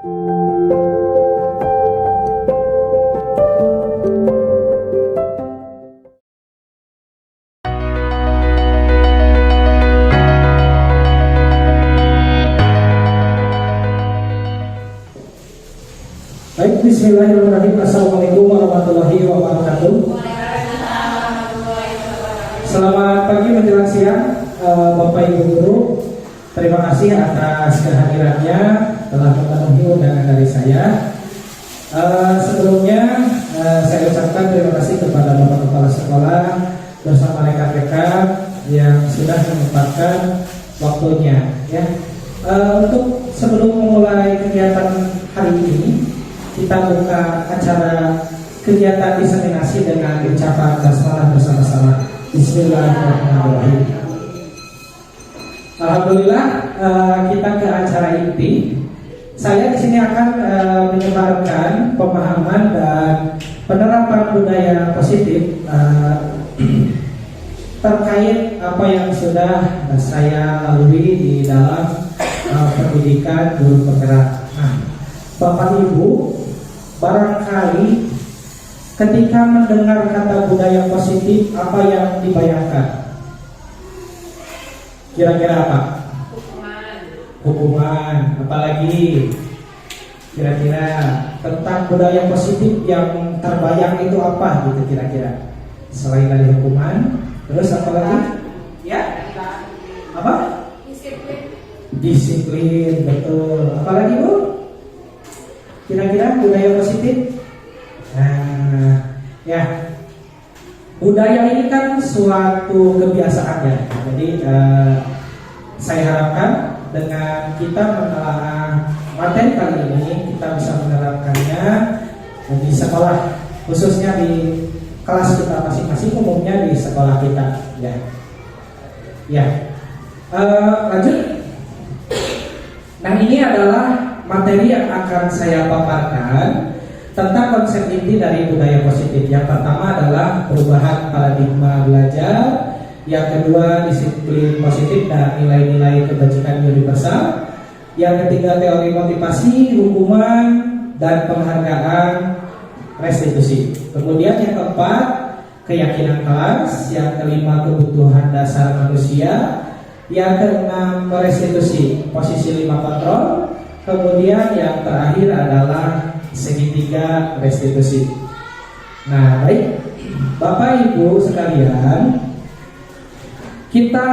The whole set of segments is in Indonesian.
Baik, bismillahirrahmanirrahim. Assalamualaikum warahmatullahi wabarakatuh. Selamat pagi menjelang siang, Bapak Ibu Guru. Terima kasih atas kehadirannya telah memenuhi undangan dari saya. Sebelumnya saya ucapkan terima kasih kepada Bapak Kepala Sekolah bersama rekan-rekan yang sudah menyempatkan waktunya. Ya, untuk sebelum memulai kegiatan hari ini, kita buka acara kegiatan diseminasi dengan ucapan basmalah bersama-sama. Bismillahirrahmanirrahim. Alhamdulillah, kita ke acara inti. Saya di sini akan menyebarkan pemahaman dan penerapan budaya positif terkait apa yang sudah saya lalui di dalam pendidikan guru penggerak. Nah, Bapak Ibu, barangkali ketika mendengar kata budaya positif, apa yang dibayangkan? Kira-kira apa? Hukuman. Apalagi kira-kira tentang budaya positif yang terbayang itu apa gitu kira-kira? Selain dari hukuman, terus apa lagi? Ya? Apa? Disiplin, betul. Apalagi Bu? Kira-kira budaya positif? Nah, ya, budaya ini kan suatu kebiasaan ya. Jadi saya harapkan dengan kita menelaah materi kali ini, kita bisa menerapkannya di sekolah, khususnya di kelas kita masing-masing, umumnya di sekolah kita. Ya, ya. Lanjut. Nah, ini adalah materi yang akan saya paparkan tentang konsep inti dari budaya positif. Yang pertama adalah perubahan paradigma belajar, yang kedua disiplin positif dan nilai-nilai kebajikan universal, yang ketiga teori motivasi, hukuman, dan penghargaan restitusi. Kemudian yang keempat keyakinan kelas, yang kelima kebutuhan dasar manusia, yang keenam restitusi posisi 5 kontrol. Kemudian yang terakhir adalah segitiga restitusi. Nah, baik Bapak Ibu sekalian, kita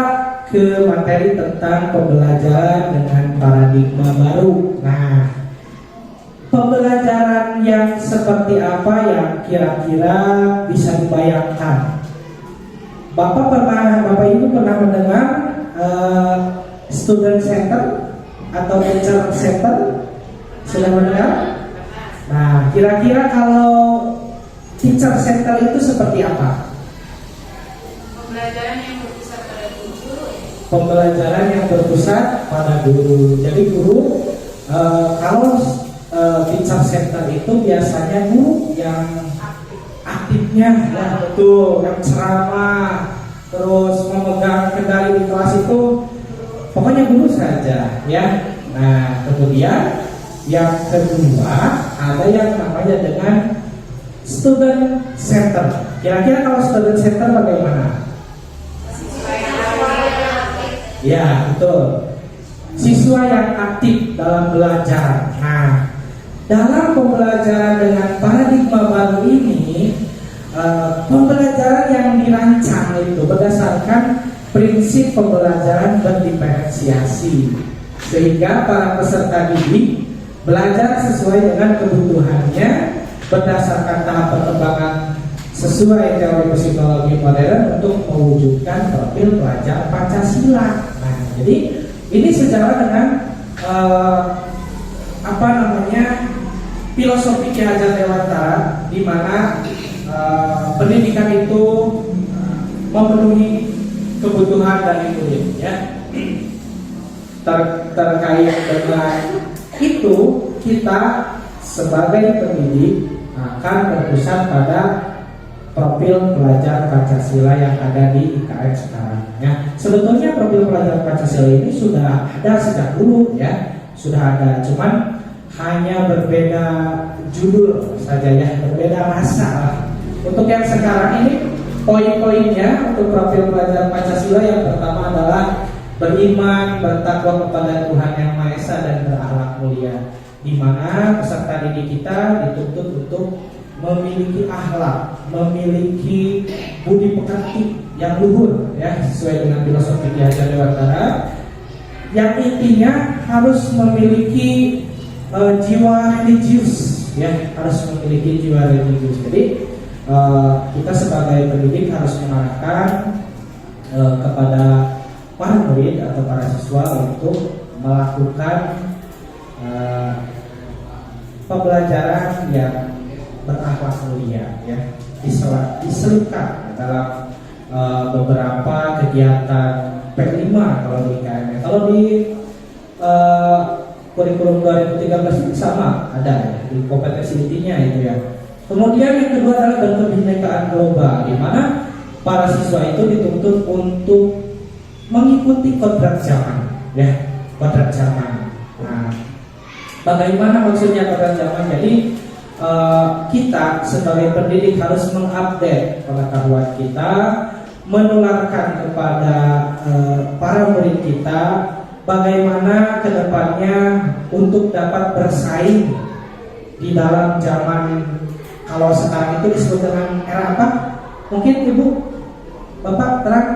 ke materi tentang pembelajaran dengan paradigma baru. Nah, pembelajaran yang seperti apa yang kira-kira bisa dibayangkan? Bapak Ibu pernah mendengar student center atau teacher center? Sudah mendengar? Nah, kira-kira kalau teacher center itu seperti apa? Pembelajaran yang berpusat pada guru. Pembelajaran yang berpusat pada guru. Jadi guru, kalau teacher center itu biasanya guru yang aktifnya, ya betul, yang ceramah, terus memegang kendali di kelas itu, pokoknya guru saja, ya. Nah, kemudian yang kedua ada yang namanya dengan student center. Kira-kira kalau student center bagaimana? Ya, betul. Siswa yang aktif dalam belajar. Nah, dalam pembelajaran dengan paradigma baru ini, pembelajaran yang dirancang itu berdasarkan prinsip pembelajaran berdiferensiasi, sehingga para peserta didik belajar sesuai dengan kebutuhannya berdasarkan tahap perkembangan sesuai teori psikologi modern untuk mewujudkan profil pelajar Pancasila. Nah, jadi ini sejalan dengan filosofi Ki Hajar Dewantara, di mana pendidikan itu memenuhi kebutuhan dan inclusion, ya. Terkait dengan itu, kita sebagai pendidik akan berpusat pada profil pelajar Pancasila yang ada di IKN sekarang, ya. Sebetulnya profil pelajar Pancasila ini sudah ada sejak dulu, ya, sudah ada. Cuman hanya berbeda judul saja ya, berbeda masa lah. Untuk yang sekarang ini poin-poinnya untuk profil pelajar Pancasila yang pertama adalah beriman, bertakwa kepada Tuhan Yang Maha Esa dan berakhlak mulia. Di mana peserta didik kita dituntut untuk memiliki akhlak, memiliki budi pekerti yang luhur ya, sesuai dengan filosofi Ki Hajar Dewantara. Yang intinya harus memiliki jiwa religius ya, harus memiliki jiwa religius. Jadi kita sebagai pendidik harus mengarahkan kepada para murid atau para siswa untuk melakukan pembelajaran yang berakhlak mulia ya, diselipkan dalam beberapa kegiatan P5 kalau di KMM. Kalau di kurikulum 2013 ini sama ada ya, di kompetensi intinya itu ya. Kemudian yang kedua adalah berkebinekaan global, di mana para siswa itu dituntut untuk mengikuti kodrat zaman ya, kodrat zaman. Nah, bagaimana maksudnya kodrat zaman? Jadi kita sebagai pendidik harus mengupdate pengetahuan kita, menularkan kepada para murid kita bagaimana kedepannya untuk dapat bersaing di dalam zaman, kalau sekarang itu disebut dengan era apa? Mungkin Ibu, Bapak terang?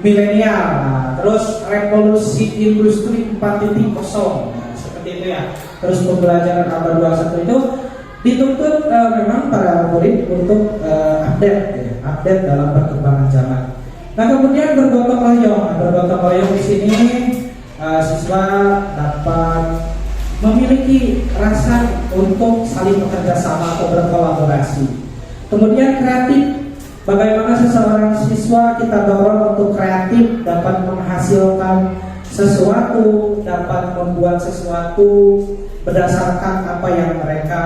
Milenial. Nah, terus revolusi industri 4.0 seperti itu ya. Terus pembelajaran abad 21 itu dituntut memang para murid untuk update dalam perkembangan zaman. Nah, kemudian bergotong royong di sini siswa dapat memiliki rasa untuk saling bekerja sama atau berkolaborasi. Kemudian kreatif. Bagaimana seseorang siswa kita dorong untuk kreatif, dapat menghasilkan sesuatu, dapat membuat sesuatu berdasarkan apa yang mereka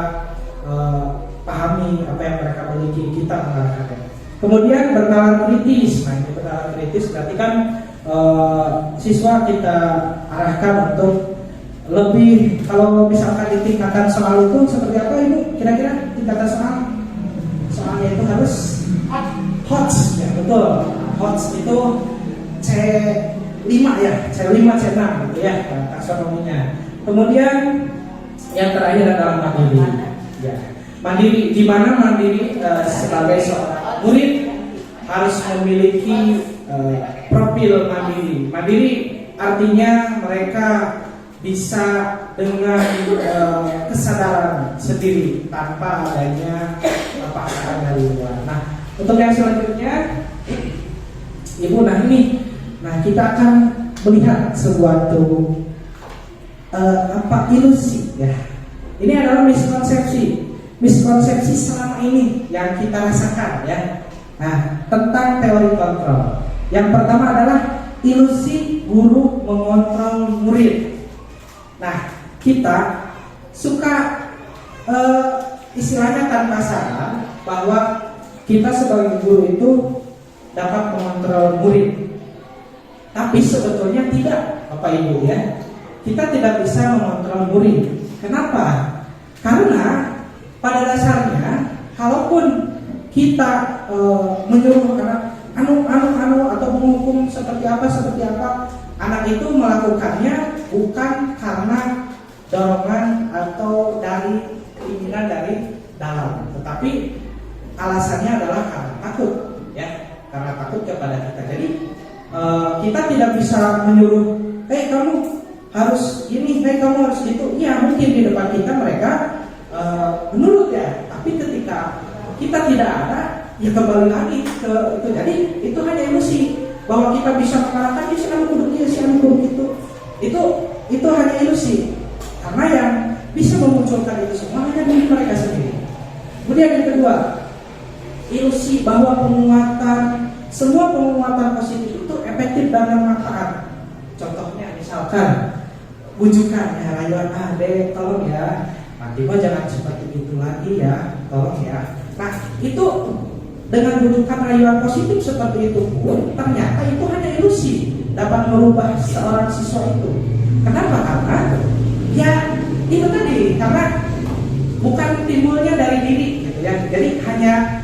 pahami, apa yang mereka miliki, kita mengarahkannya. Kemudian bernalar kritis. Nah, ini bernalar kritis berarti kan siswa kita arahkan untuk lebih, kalau misalkan di tingkatan soal itu seperti apa Ibu? Kira-kira tingkatan soalnya itu harus HOTS ya, betul. HOTS itu C5 ya, C5, C6 gitu ya taksonominya. Kemudian yang terakhir adalah mandiri. Ya. Mandiri, di mana mandiri sebagai seorang murid harus memiliki profil mandiri. Mandiri artinya mereka bisa dengan kesadaran sendiri tanpa adanya paksaan dari luar. Nah, untuk yang selanjutnya, Ibu, kita akan melihat suatu ilusi ya. Ini adalah miskonsepsi selama ini yang kita rasakan ya. Nah, tentang teori kontrol. Yang pertama adalah ilusi guru mengontrol murid. Nah, kita suka istilahnya tanpa sadar bahwa kita sebagai guru itu dapat mengontrol murid. Tapi sebetulnya tidak, Bapak Ibu ya. Kita tidak bisa mengontrol murid. Kenapa? Karena pada dasarnya, kalaupun kita menyuruh anak anu atau menghukum seperti apa, anak itu melakukannya bukan karena dorongan atau dari keinginan dari dalam, tetapi alasannya adalah karena takut ya, karena takut kepada kita. Jadi kita tidak bisa menyuruh, kamu harus ini, kamu harus itu. Ya mungkin di depan kita mereka menurut ya, tapi ketika kita tidak ada, ya kembali lagi ke itu. Jadi itu hanya ilusi bahwa kita bisa mengarahkan si anu kudu dia, si anu kudu itu. Itu hanya ilusi, karena yang bisa memunculkan itu semua hanya diri mereka sendiri. Kemudian yang kedua, ilusi bahwa semua penguatan positif itu efektif dan bermanfaat. Contohnya misalkan bujukan ya, rayuan adek, tolong ya, nanti mah jangan seperti itu lagi ya, tolong ya. Nah itu dengan bujukan rayuan positif seperti itu pun ternyata itu hanya ilusi dapat merubah seorang siswa itu. Kenapa? Karena Ya itu tadi, karena bukan timbulnya dari diri gitu ya. Jadi hanya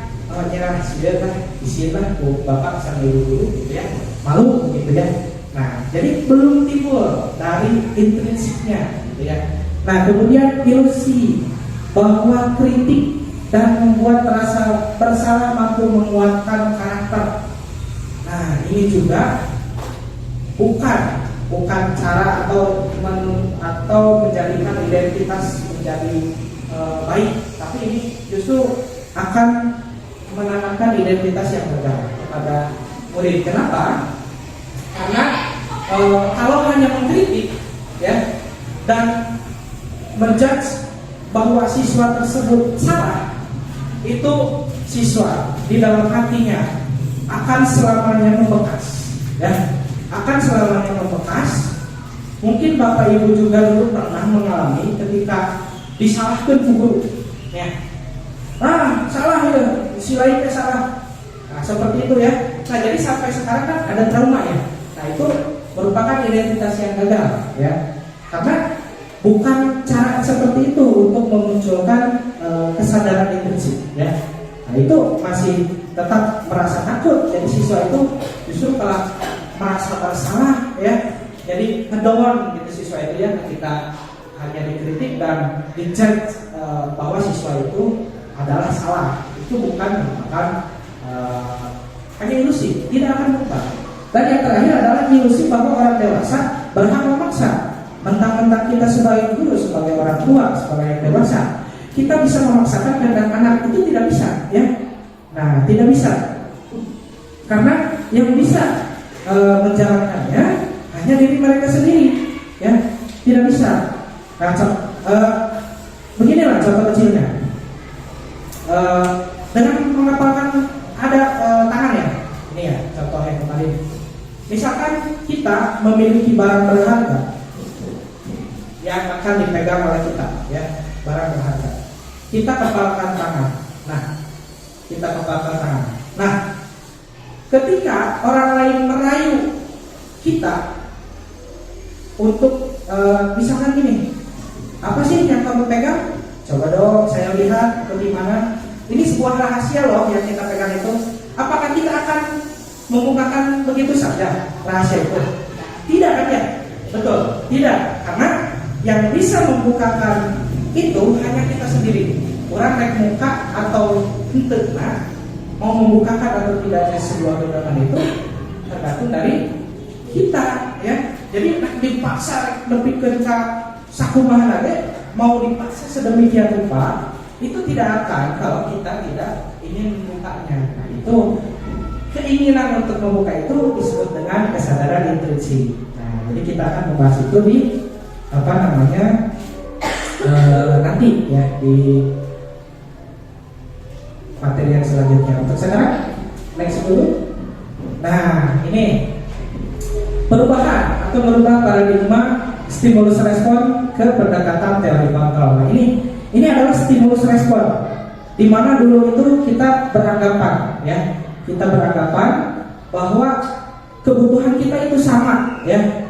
nyerah isilah bapak sama ibu dulu gitu ya, malu gitu ya. Nah jadi belum timbul dari intrinsiknya gitu ya. Nah kemudian ilusi bahwa kritik dan membuat rasa bersalah mampu menguatkan karakter. Nah ini juga bukan cara atau menjadikan identitas menjadi baik, tapi ini justru akan menanamkan identitas yang gagal kepada murid. Kenapa? Karena kalau hanya mengkritik ya dan menjudge bahwa siswa tersebut salah, itu siswa di dalam hatinya akan selamanya membekas ya, akan selamanya membekas. Mungkin bapak ibu juga dulu pernah mengalami ketika disalahkan guru ya, salah ya, si lainnya salah. Nah seperti itu ya. Nah jadi sampai sekarang kan ada trauma ya. Nah itu merupakan identitas yang gagal ya, karena bukan cara seperti itu untuk memunculkan kesadaran intrinsik ya. Nah itu masih tetap merasa takut. Jadi siswa itu justru telah merasa bersalah ya. Jadi ngedon gitu siswa itu ya, ketika hanya dikritik dan dijudge bahwa siswa itu adalah salah. Itu bukan merupakan hanya ilusi, tidak akan berubah. Dan yang terakhir adalah ilusi bahwa orang dewasa berhak memaksa. Mentang-mentang kita sebagai guru, sebagai orang tua, sebagai yang dewasa, kita bisa memaksakan kehendak anak, itu tidak bisa ya. Nah tidak bisa, karena yang bisa menjalankannya hanya diri mereka sendiri ya, tidak bisa. Nah beginilah contoh kecilnya, dengan mengapalkan ada tangan ya. Ini ya contoh yang kemarin. Misalkan kita memiliki barang berharga yang akan dipegang oleh kita ya, barang berharga. Kita kepalkan tangan. Kita kepalkan tangan. Nah, ketika orang lain merayu kita untuk misalkan gini, apa sih yang kamu pegang? Coba dong saya lihat bagaimana. Ini sebuah rahasia loh yang kita pegang itu. Apakah kita akan membukakan begitu saja rahasia itu? Tidak kan ya? Betul, tidak. Karena yang bisa membukakan itu hanya kita sendiri. Orang naik muka atau ente, mau membukakan atau tidaknya sebuah genggaman itu tergantung dari kita ya. Jadi nak dipaksa lebih ke sakumahan aja, mau dipaksa sedemikian rupa, itu tidak akan kalau kita tidak ingin membukanya. Nah itu keinginan untuk membuka itu disebut dengan kesadaran intrinsik. Nah jadi kita akan membahas itu di nanti ya di materi yang selanjutnya. Untuk sekarang next dulu. Nah ini perubahan atau merubah paradigma stimulus respon ke pendekatan teori kontrol. Nah ini adalah stimulus respon, di mana dulu itu kita beranggapan ya, bahwa kebutuhan kita itu sama ya,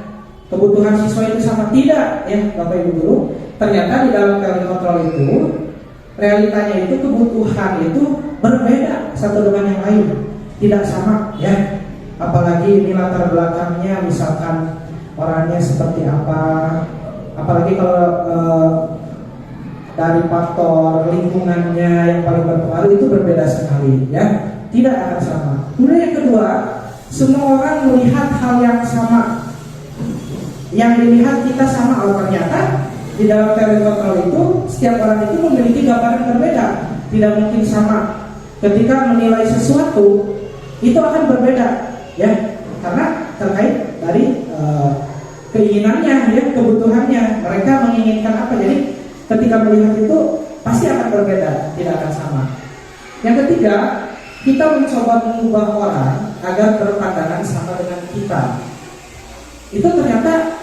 kebutuhan siswa itu sama. Tidak ya Bapak Ibu Guru, ternyata di dalam teori kontrol itu realitanya itu kebutuhan itu berbeda satu dengan yang lain, tidak sama ya. Apalagi ini latar belakangnya, misalkan orangnya seperti apa, apalagi kalau dari faktor lingkungannya yang paling berpengaruh itu berbeda sekali ya, tidak akan sama. Kemudian yang kedua, semua orang melihat hal yang sama, yang dilihat kita sama. Oh ternyata di dalam teori kontrol itu setiap orang itu memiliki gambaran berbeda, tidak mungkin sama. Ketika menilai sesuatu itu akan berbeda ya, karena terkait dari keinginannya ya, kebutuhannya, mereka menginginkan apa. Jadi ketika melihat itu pasti akan berbeda, tidak akan sama. Yang ketiga, kita mencoba mengubah orang agar berpandangan sama dengan kita. Itu ternyata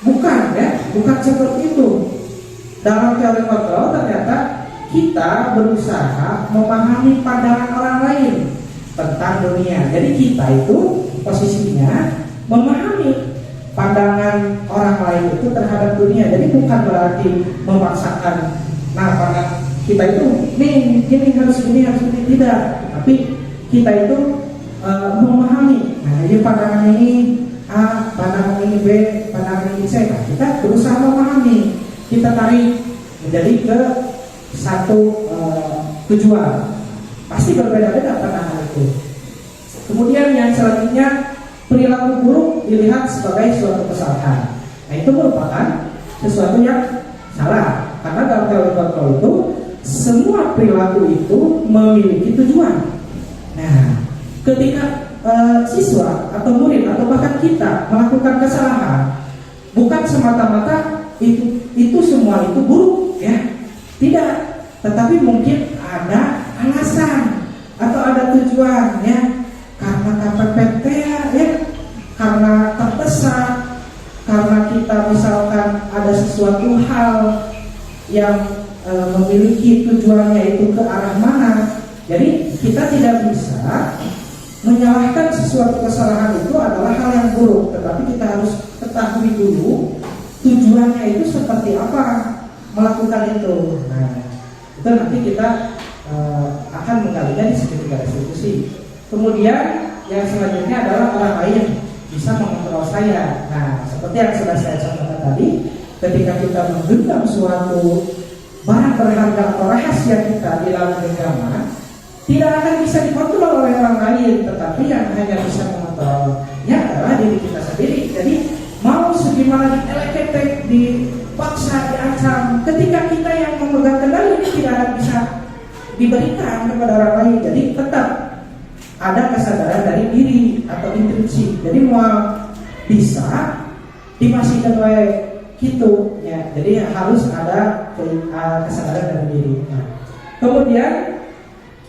bukan seperti itu. Dalam teori kontrol ternyata kita berusaha memahami pandangan orang lain tentang dunia. Jadi kita itu posisinya memahami pandangan orang lain itu terhadap dunia. Jadi bukan berarti memaksakan. Nah, pandangan kita itu nih gini harus ini tidak. Tapi kita itu memahami. Nah, ini pandangan ini A, pandangan ini B, pandangan ini C. Nah, kita berusaha memahami. Kita tarik menjadi ke satu tujuan. Pasti berbeda-beda pandangan itu. Kemudian yang selanjutnya, perilaku buruk dilihat sebagai suatu kesalahan. Nah, itu merupakan sesuatu yang salah. Karena dalam teori kontrol itu semua perilaku itu memiliki tujuan. Nah, ketika siswa atau murid atau bahkan kita melakukan kesalahan, bukan semata-mata itu semua itu buruk, ya. Tidak, tetapi mungkin ada alasan atau ada tujuan, ya. Karena KPPT, ya. Karena terdesak, karena kita misalkan ada sesuatu hal yang memiliki tujuannya itu ke arah mana. Jadi kita tidak bisa menyalahkan sesuatu kesalahan itu adalah hal yang buruk, tetapi kita harus ketahui dulu tujuannya itu seperti apa melakukan itu. Nah, itu nanti kita akan menggalinya di segitiga restitusi. Kemudian yang selanjutnya adalah orang lain bisa mengontrol saya. Nah, seperti yang sudah saya contohkan tadi, ketika kita menggenggam suatu barang berharga atau rahasia kita di dalam genggaman, tidak akan bisa dikontrol oleh orang lain, tetapi yang hanya bisa mengontrolnya adalah diri kita sendiri. Jadi mau segimana dielek-elek, dipaksa, diancam, ketika kita yang memegang kendali ini tidak akan bisa diberikan kepada orang lain. Jadi tetap ada kesadaran dari diri atau intuisi. Jadi mau bisa dipastikan oleh gitu, ya. Jadi harus ada kesadaran dari diri. Nah, kemudian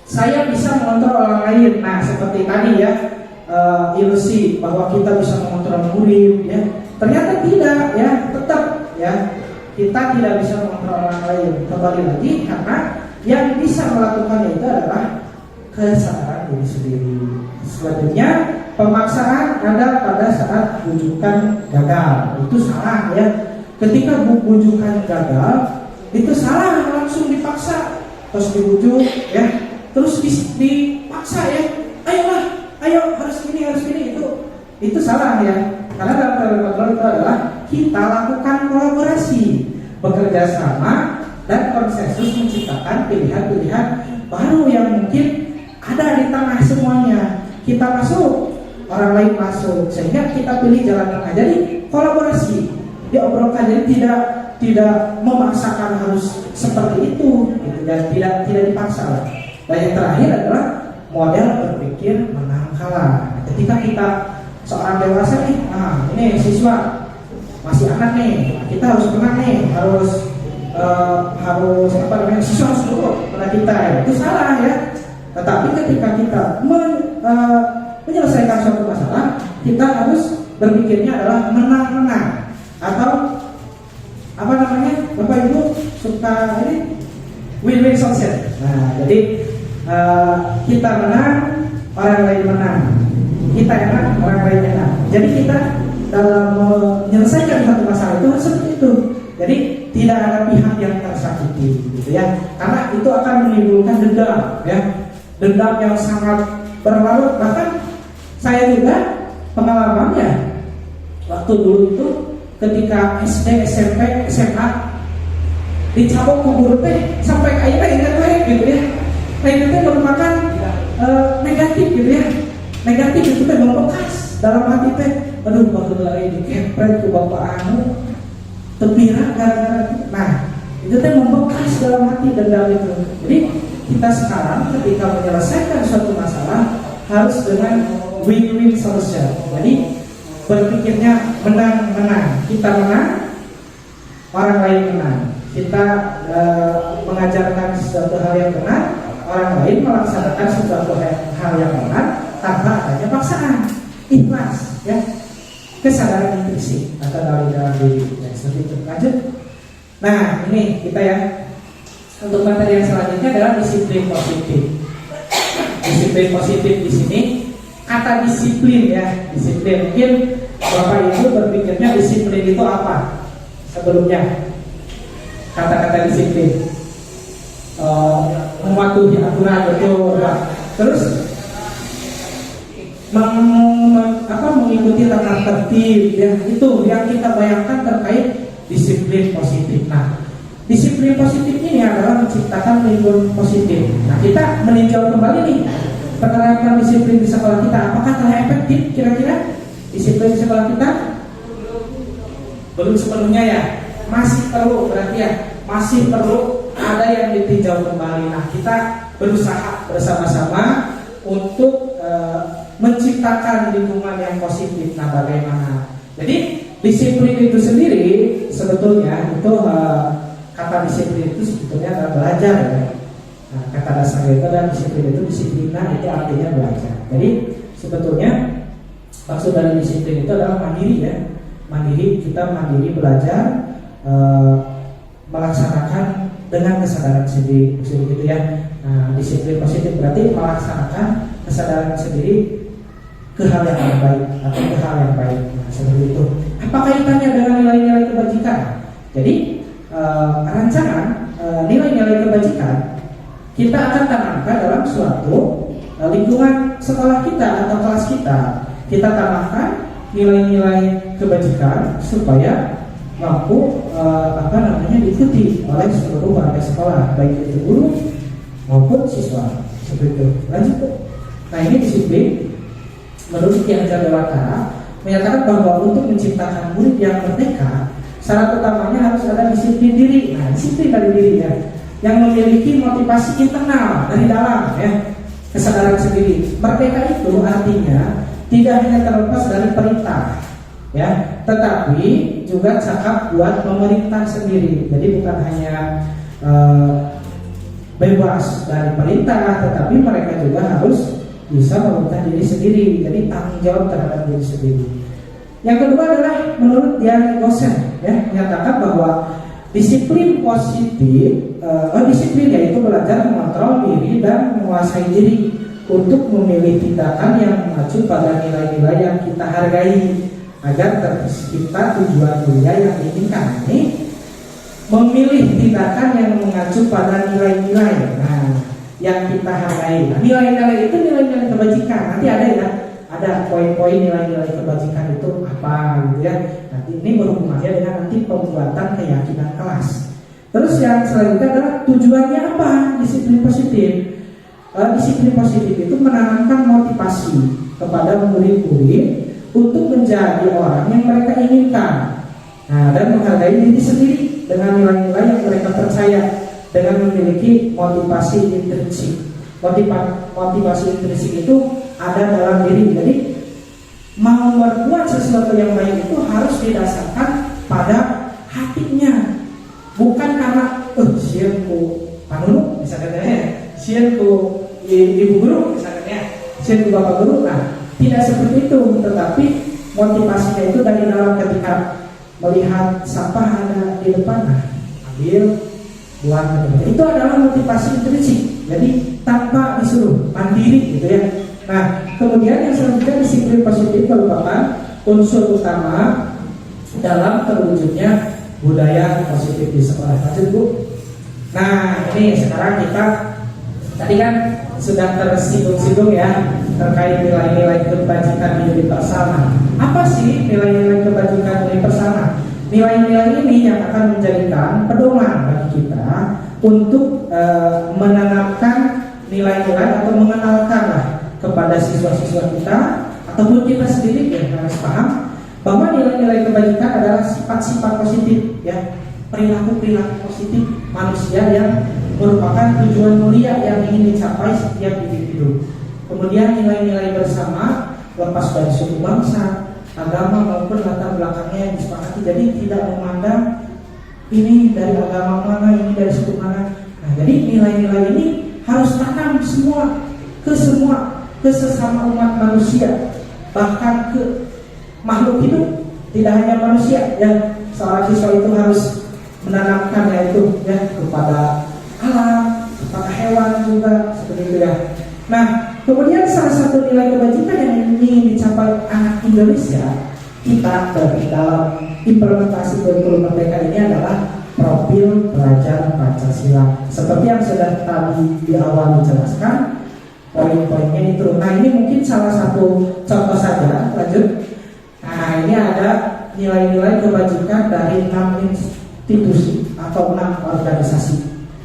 saya bisa mengontrol orang lain. Nah, seperti tadi ya, ilusi bahwa kita bisa mengontrol murid, ya. Ternyata tidak, ya. Tetap, ya, kita tidak bisa mengontrol orang lain. Kembali lagi karena yang bisa melakukannya itu adalah kesadaran diri sendiri. Selanjutnya, pemaksaan ada pada saat bujukan gagal. Itu salah, ya. Ketika bujukan gagal, itu salah, langsung dipaksa, terus dibujuk, ya. Terus dipaksa, ya, ayo harus ini itu salah, ya. Karena dalam teori kontrol itu adalah kita lakukan kolaborasi, bekerja sama dan konsensus menciptakan pilihan-pilihan baru yang mungkin ada di tengah semuanya. Kita masuk, orang lain masuk, sehingga kita pilih jalan tengah. Jadi kolaborasi diobrolkan, jadi tidak memaksakan harus seperti itu, gitu, dan tidak dipaksa. Dan yang terakhir adalah model berpikir menang kalah. Ketika kita seorang dewasa nih, ini siswa masih anak nih, kita harus menang nih, harus siswa harus nurut pada kita, ya. Itu salah, ya. Tetapi ketika kita menyelesaikan suatu masalah, kita harus berpikirnya adalah menang-menang, atau apa namanya, Bapak Ibu suka ini win-win solution. Nah, jadi kita menang, orang lain menang. Kita enak, orang lain enak. Jadi kita dalam menyelesaikan satu masalah itu harus seperti itu. Jadi tidak ada pihak yang tersakiti, gitu, ya. Karena itu akan menimbulkan dendam, ya. Dendam yang sangat berlarut. Bahkan saya juga pengalamannya waktu dulu itu ketika SD, SMP, SMA dicabok ke guru teh sampai kayaknya ingat gitu, ya. Nah, itu teh merupakan negatif, gitu, ya. Negatif itu teh membekas dalam hati teh. Aduh, bageula ini kepret ke bapak anu tepira gara-gara. Nah, itu teh membekas dalam hati dendam itu. Jadi kita sekarang ketika menyelesaikan suatu masalah harus dengan win-win solution. Jadi berpikirnya menang-menang. Kita menang, orang lain menang. Kita mengajarkan sesuatu hal yang benar, orang lain melaksanakan sesuatu hal yang benar tanpa adanya paksaan. Ikhlas, ya. Kesadaran intuisi atau dari dalam diri, ya. Seperti itu. Lanjut. Nah, ini kita, ya. Untuk materi yang selanjutnya adalah disiplin positif. Disiplin positif di sini kata disiplin, ya. Disiplin mungkin Bapak Ibu berpikirnya disiplin itu apa? Sebelumnya kata-kata disiplin, mematuhi aturan itu, terus mengikuti tata tertib, ya itu yang kita bayangkan terkait disiplin positif. Nah, disiplin positif ini adalah menciptakan lingkungan positif. Nah, kita meninjau kembali nih penerapan disiplin di sekolah kita, apakah telah efektif kira-kira disiplin di sekolah kita? Belum sepenuhnya ya, masih perlu, berarti ya masih perlu ada yang ditinjau kembali. Nah, kita berusaha bersama-sama untuk menciptakan lingkungan yang positif. Nah, bagaimana? Jadi disiplin itu sendiri sebetulnya itu kata disiplin itu sebetulnya adalah belajar ya. Nah, kata dasarnya itu adalah disiplin itu disiplina itu artinya belajar. Jadi sebetulnya maksud dari disiplin itu adalah mandiri ya. Mandiri, kita mandiri belajar melaksanakan dengan kesadaran sendiri gitu ya. Nah, disiplin positif berarti melaksanakan kesadaran sendiri ke hal yang baik atau ke hal yang baik. Nah, seperti itu. Apa kaitannya dengan nilai-nilai kebajikan? Jadi rancangan nilai-nilai kebajikan kita akan tanamkan dalam suatu lingkungan sekolah kita atau kelas kita. Kita tanamkan nilai-nilai kebajikan supaya mampu diikuti oleh seluruh warga sekolah, baik itu guru maupun siswa. Seperti itu. Lanjut. Nah, ini disiplin menurut Ki Hajar Dewantara menyatakan bahwa untuk menciptakan murid yang merdeka, syarat utamanya harus ada disiplin diri. Nah, disiplin dari diri ya, yang memiliki motivasi internal dari dalam ya, kesadaran sendiri. Merdeka itu artinya tidak hanya terlepas dari perintah ya, tetapi juga cakap buat memerintah sendiri. Jadi bukan hanya bebas dari perintah, tetapi mereka juga harus bisa memerintah diri sendiri. Jadi tanggung jawab terhadap diri sendiri. Yang kedua adalah menurut Dian Gosen ya, menyatakan bahwa disiplin positif, disiplin yaitu belajar mengontrol diri dan menguasai diri untuk memilih tindakan yang mengacu pada nilai-nilai yang kita hargai agar tercipta tujuan mulia yang diinginkan. Ini memilih tindakan yang mengacu pada nilai-nilai yang kita hargai. Nah, nilai-nilai itu nilai-nilai kebajikan. Nanti ada ya, ada poin-poin nilai-nilai kebajikan itu apa gitu ya. Nanti ini berhubungannya dengan nanti pembuatan keyakinan kelas. Terus yang selanjutnya adalah tujuannya apa disiplin positif. Disiplin positif itu menanamkan motivasi kepada murid-murid untuk menjadi orang yang mereka inginkan. Nah, dan menghargai diri sendiri dengan nilai-nilai yang mereka percaya, dengan memiliki motivasi intrinsik. Motivasi intrinsik itu ada dalam diri. Jadi mau berbuat sesuatu yang baik itu harus didasarkan pada hatinya, bukan karena sianku panulu misalnya, sianku ibu guru misalnya, sianku bapak guru. Nah, tidak seperti itu, tetapi motivasinya itu dari dalam. Ketika melihat sampah ada di depan, ambil, buang ke tempat. Itu adalah motivasi intrinsik. Jadi tanpa disuruh, mandiri gitu ya. Nah, kemudian yang selanjutnya disiplin positif merupakan unsur utama dalam terwujudnya budaya positif di sekolah. Lanjut Bu. Nah, ini sekarang kita tadi kan sudah tersinggung-singgung ya terkait nilai-nilai kebajikan universal. Apa sih nilai-nilai kebajikan universal? Nilai-nilai ini yang akan menjadikan pedoman bagi kita untuk menanamkan nilai-nilai atau mengenalkanlah kepada siswa-siswa kita ataupun kita sendiri ya, harus paham bahwa nilai-nilai kebajikan adalah sifat-sifat positif ya, perilaku-perilaku positif manusia yang merupakan tujuan mulia yang ingin dicapai setiap individu. Kemudian nilai-nilai bersama lepas dari suku bangsa, agama maupun latar belakangnya yang disepakati. Jadi tidak memandang ini dari agama mana, ini dari suku mana. Nah, jadi nilai-nilai ini harus tanam ke sesama umat manusia, bahkan ke makhluk hidup, tidak hanya manusia. Ya, seorang siswa itu harus menanamkan yaitu ya kepada alam, kepada hewan juga seperti itu ya. Nah, kemudian salah satu nilai kebajikan yang ingin dicapai anak Indonesia kita dalam implementasi kurikulum merdeka ini adalah profil pelajar Pancasila. Seperti yang sudah tadi di awal dijelaskan, poin-poinnya itu. Nah, ini mungkin salah satu contoh saja. Lanjut. Nah, ini ada nilai-nilai kebajikan dari 6 institusi atau 6 organisasi.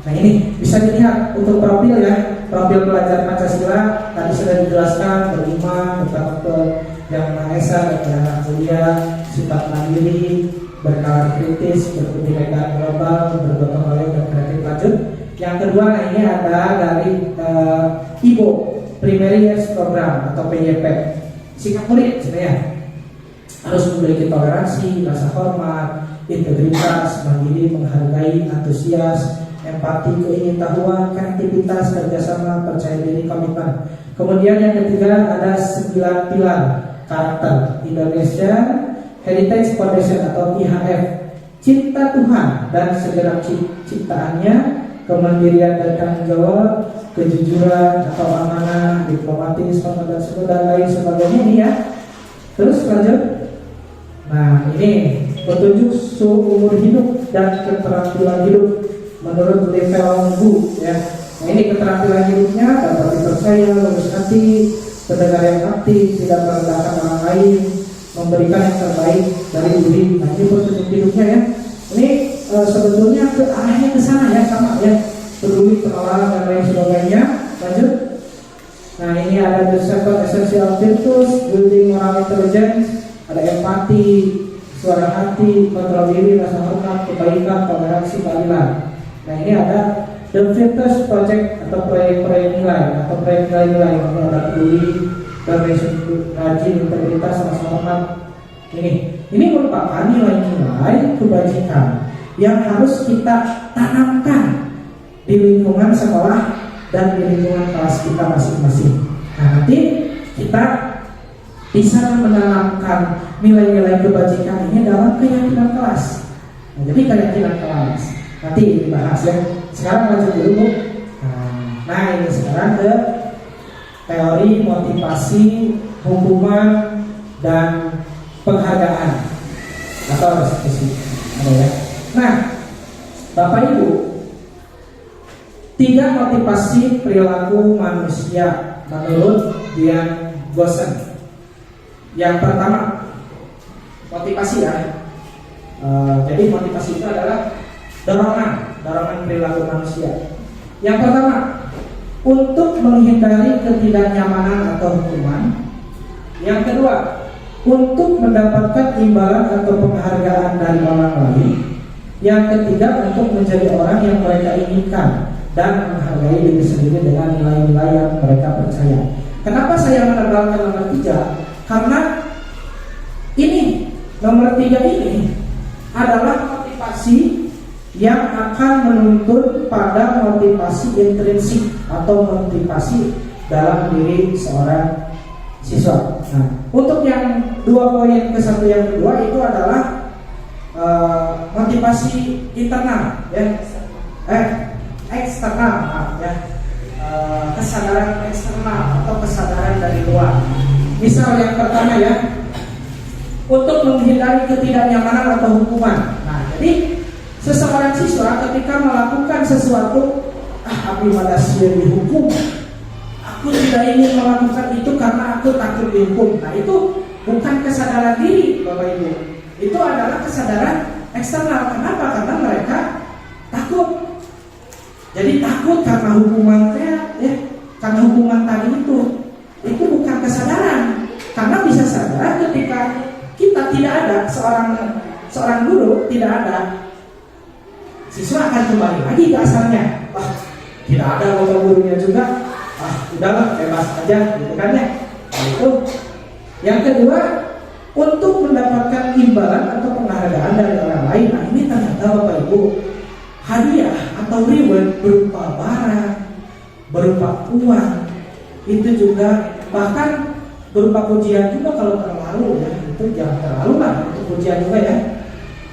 Nah, ini bisa dilihat untuk profil ya. Profil pelajar Pancasila tadi sudah dijelaskan, beriman, bertakwa yang Maha Esa, berkah mulia, sifat mandiri, berkawan kritis, berkebinekaan global, bergotong royong dan kreatif. Lanjut. Yang kedua, nah ini ada dari IPO, Primary Years Program atau PYP. Sikap murid sebenarnya harus memiliki toleransi, rasa hormat, integritas, mandiri, menghargai, antusias, empati, keingin-tahuan, kreativitas, kerjasama, percaya diri, komitmen. Kemudian yang ketiga ada 9 pilar karakter Indonesia Heritage Foundation atau IHF, cinta Tuhan dan segenap ciptaannya, kemandirian dan tanggung jawab, kejujuran atau amanah, diplomatis, dan lain sebagainya ini ya. Terus lanjut. Nah, ini petunjuk suhu umur hidup dan keterampilan hidup menurut level Bu ya. Nah, ini keterampilan hidupnya dapat dipercaya, lulus hati, pendengar yang aktif, tidak merendahkan orang lain, memberikan yang terbaik dari diri. Nah, ini petunjuk hidupnya ya. Ini sebetulnya arahnya ke sana ya, sama ya, peduli, pengelolaan dan lain sebagainya. Lanjut. Nah, ini ada the 7 essential virtues, building moral intelligence, ada empati, suara hati, kontrol diri, rasa hormat, kebaikan, toleransi, keadilan. Nah, ini ada the Virtus Project atau proyek-proyek nilai atau proyek nilai-nilai, ada peduli, rajin, integritas, rasa hormat. Ini merupakan nilai-nilai kebajikan yang harus kita tanamkan di lingkungan sekolah dan di lingkungan kelas kita masing-masing. Nah, nanti kita bisa menanamkan nilai-nilai kebajikan ini dalam keyakinan kelas. Nah, jadi keyakinan kelas nanti dibahas ya. Sekarang lanjut dulu Bu. Nah, ini sekarang ke teori motivasi, hukuman dan penghargaan atau restitusi. Ya. Nah, Bapak Ibu, 3 motivasi perilaku manusia menurut Dian Gossen. Yang pertama, motivasi ya. Jadi motivasi itu adalah dorongan perilaku manusia. Yang pertama, untuk menghindari ketidaknyamanan atau hukuman. Yang kedua, untuk mendapatkan imbalan atau penghargaan dari orang lain. Yang ketiga, untuk menjadi orang yang mereka inginkan dan menghargai diri sendiri dengan nilai-nilai yang mereka percaya. Kenapa saya menebalkan nomor 3? Karena ini nomor 3 ini adalah motivasi yang akan menuntut pada motivasi intrinsik atau motivasi dalam diri seorang siswa. Nah, untuk yang 2 poin ke 1 yang kedua itu adalah motivasi internal ya, eksternal ya, kesadaran eksternal atau kesadaran dari luar. Misal yang pertama ya, untuk menghindari ketidaknyamanan atau hukuman. Nah, jadi seseorang siswa ketika melakukan sesuatu, aku madasir dihukum, aku tidak ingin melakukan itu karena aku takut dihukum. Nah, itu bukan kesadaran diri Bapak Ibu. Itu adalah kesadaran eksternal. Kenapa? Karena mereka takut. Jadi takut karena hukumannya ya, karena hukuman tadi itu bukan kesadaran. Karena bisa saja ketika kita tidak ada, seorang guru tidak ada, siswa akan kembali lagi ke asalnya. Wah, tidak ada bapak gurunya juga. Udahlah, bebas aja, gitu kan ya. Nah, itu. Yang kedua, untuk mendapatkan imbalan atau penghargaan dari orang lain. Nah, ini ternyata Bapak Ibu, hadiah atau reward berupa barang, berupa uang, itu juga bahkan berupa pujian juga kalau terlalu ya. Itu jangan terlalu lah, itu pujian juga ya.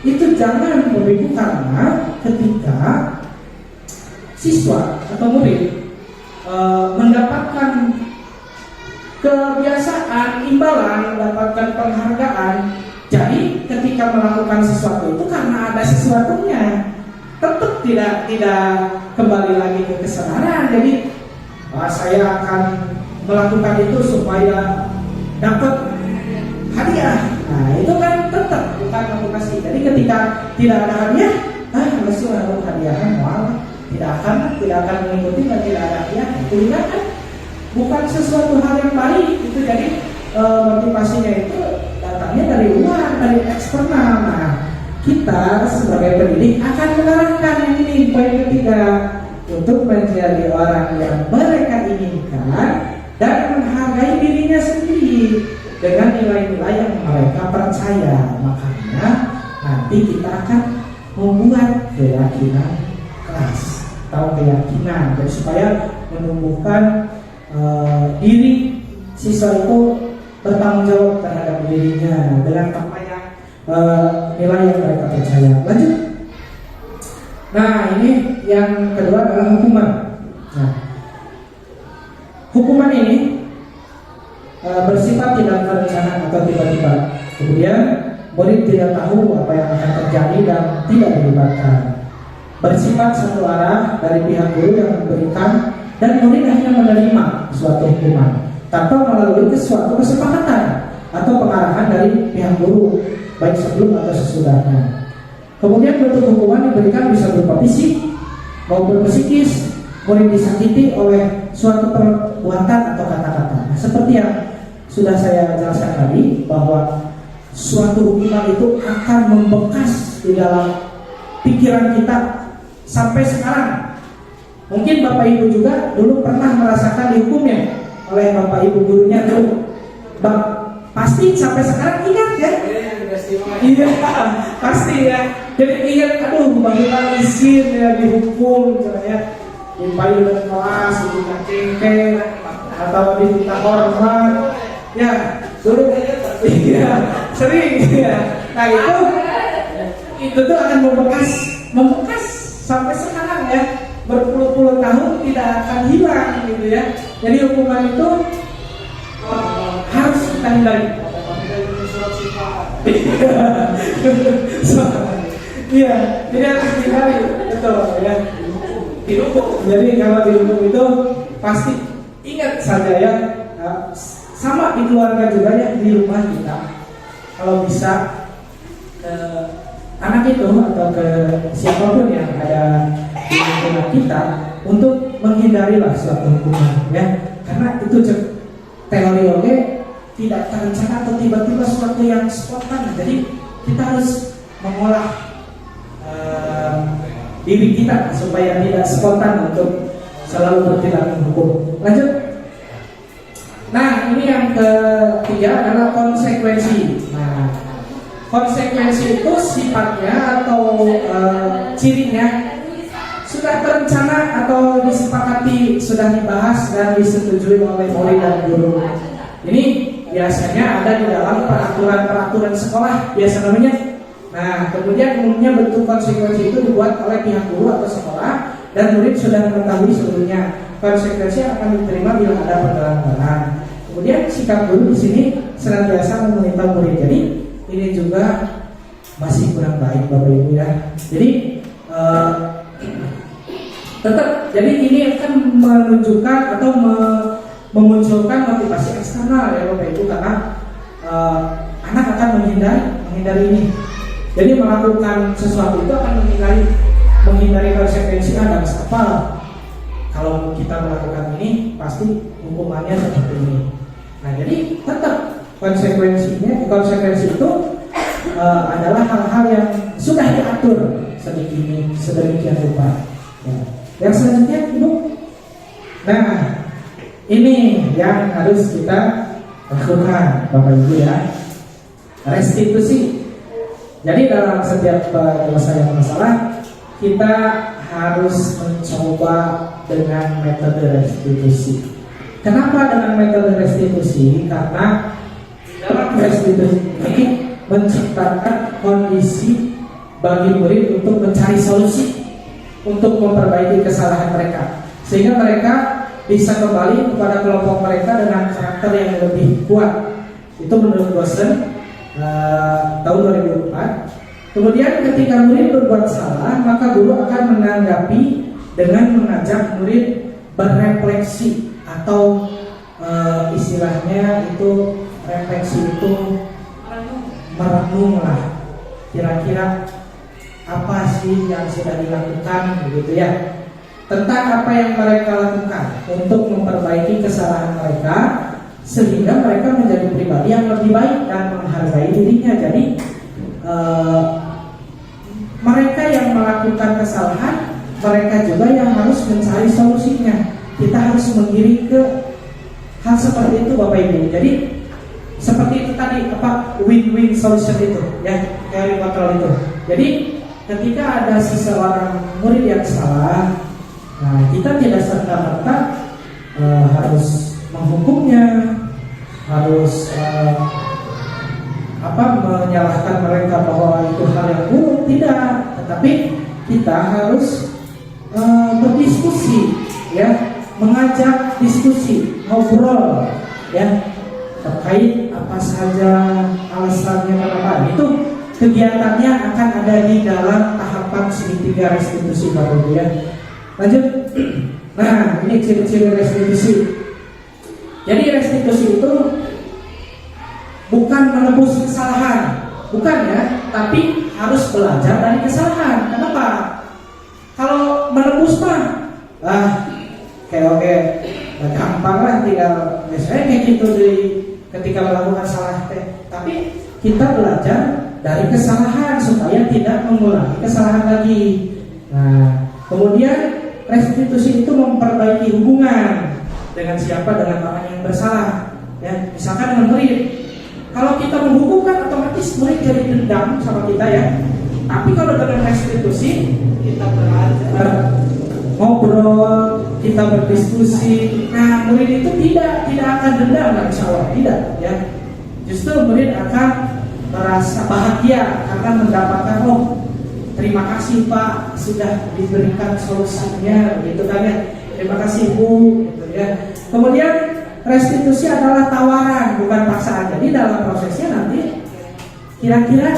Itu jangan Bapak Ibu, karena ketika siswa atau murid mendapatkan kebiasaan, imbalan, mendapatkan penghargaan, Jadi ketika melakukan sesuatu itu karena ada sesuatunya, tetap tidak kembali lagi ke kesadaran. Jadi saya akan melakukan itu supaya dapat hadiah. Nah itu kan tetap bukan motivasi. Jadi ketika tidak ada hadiah, masih ada hadiahnya malah tidak akan mengikuti dan tidak ada hadiah. Itu juga kan bukan sesuatu hal yang baik. Itu jadi motivasinya itu datangnya dari luar, dari eksternal. Nah kita sebagai pendidik akan mengarahkan yang ini poin ketiga, untuk menjadi orang yang mereka inginkan dan menghargai dirinya sendiri dengan nilai-nilai yang mereka percaya. Makanya nanti kita akan membuat keyakinan keras atau keyakinan, jadi supaya menumbuhkan diri siswa itu bertanggung jawab terhadap dirinya dengan apa yang nilai yang mereka percaya. Lanjut. Nah ini yang kedua adalah hukuman. Nah, hukuman ini bersifat tidak terencana atau tiba-tiba. Kemudian murid tidak tahu apa yang akan terjadi dan tidak dilibatkan. Bersifat satu arah dari pihak guru yang memberikan, dan murid hanya menerima suatu hukuman tanpa melalui suatu kesepakatan atau pengarahan dari pihak guru, baik sebelum atau sesudahnya. Kemudian bentuk hukuman diberikan bisa berupa fisik maupun psikis. Murid disakiti oleh suatu perbuatan atau kata-kata. Nah, seperti yang sudah saya jelaskan tadi, bahwa suatu hukuman itu akan membekas di dalam pikiran kita sampai sekarang. Mungkin Bapak Ibu juga dulu pernah merasakan dihukumnya oleh Bapak Ibu gurunya dulu. Pasti sampai sekarang ingat ya? Iya, pasti ya. Jadi ingat, aduh, bagaimana izin ya dihukum, misalnya dipayung dari kelas, diminta cengkeh, atau diminta hormat, ya, dulu, iya, sering, ya. Nah itu tuh akan membekas sampai sekarang ya, berpuluh-puluh tahun tidak akan hilang gitu ya. Jadi hukuman itu harus kita hindari. Iya, jadi harus dihindari, betul ya. Dihukum. Jadi kalau dihukum itu pasti ingat saja ya, sama di keluarga juga ya, di rumah kita. Kalau bisa anak itu atau ke siapapun yang ada di lingkungan kita untuk menghindarilah suatu hukuman ya, karena itu teori oke tidak terencana atau tiba-tiba sesuatu yang spontan. Jadi kita harus mengolah diri kita supaya tidak spontan untuk selalu bertindak menghukum. Lanjut. Nah ini yang ketiga adalah konsekuensi. Nah konsekuensi itu sifatnya atau cirinya sudah terencana atau disepakati, sudah dibahas dan disetujui oleh murid dan guru. Ini biasanya ada di dalam peraturan sekolah biasa namanya. Nah kemudian umumnya bentuk konsekuensi itu dibuat oleh pihak guru atau sekolah, dan murid sudah mengetahui sebelumnya konsekuensi yang akan diterima bila ada pelanggaran. Kemudian sikap guru di sini senantiasa memerintah murid. Jadi ini juga masih kurang baik Bapak Ibu ya. Jadi tetap, jadi ini akan menunjukkan atau memunculkan motivasi eksternal ya Bapak Ibu, karena anak akan menghindari ini. Jadi melakukan sesuatu itu akan menghindari konsekuensi dan apa. Kalau kita melakukan ini pasti hukumannya seperti ini. Nah jadi tetap konsekuensi itu adalah hal-hal yang sudah diatur sedemikian rupa. Ya. Yang selanjutnya Ibu. Nah ini yang harus kita lakukan Bapak Ibu ya, restitusi. Jadi dalam setiap penyelesaian masalah kita harus mencoba dengan metode restitusi. Kenapa dengan metode restitusi? Karena dalam restitusi ini menciptakan kondisi bagi murid untuk mencari solusi, untuk memperbaiki kesalahan mereka, sehingga mereka bisa kembali kepada kelompok mereka dengan karakter yang lebih kuat. Itu menurut dosen tahun 2004. Kemudian ketika murid berbuat salah, maka guru akan menanggapi dengan mengajak murid berefleksi atau istilahnya itu refleksi itu merenung lah, kira-kira apa sih yang sudah dilakukan begitu ya, tentang apa yang mereka lakukan untuk memperbaiki kesalahan mereka sehingga mereka menjadi pribadi yang lebih baik dan menghargai dirinya. Jadi mereka yang melakukan kesalahan, mereka juga yang harus mencari solusinya. Kita harus mengiring ke hal seperti itu Bapak Ibu. Jadi seperti itu tadi win-win solution itu ya, teori kontrol itu. Jadi ketika ada seseorang murid yang salah, nah kita tidak serta-merta harus menghukumnya, harus menyalahkan mereka bahwa itu hal yang buruk, tidak. Tetapi kita harus berdiskusi ya, mengajak diskusi, ngobrol ya, terkait apa saja alasannya kenapa. Itu kegiatannya akan ada di dalam tahapan segitiga restitusi Bapak Ibu ya. Lanjut. Nah, ini ciri-ciri restitusi. Jadi restitusi itu bukan menebus kesalahan, bukan ya, tapi harus belajar dari kesalahan. Kenapa? Kalau menebus mah, oke, gampang lah, tinggal misalnya kayak gitu ketika melakukan salah teh. Tapi kita belajar dari kesalahan supaya tidak mengulangi kesalahan lagi. Nah, kemudian restitusi itu memperbaiki hubungan dengan siapa, dengan orang yang bersalah. Ya, misalkan dengan murid. Kalau kita menghukum kan otomatis murid jadi dendam sama kita ya. Tapi kalau dengan restitusi kita belajar, ngobrol, kita berdiskusi. Nah, murid itu tidak akan dendam, insya Allah tidak ya. Justru murid akan merasa bahagia karena mendapatkan terima kasih Pak sudah diberikan solusinya, gitu kan ya. Terima kasih Bu, gitu ya. Kemudian restitusi adalah tawaran, bukan paksaan. Jadi dalam prosesnya nanti kira-kira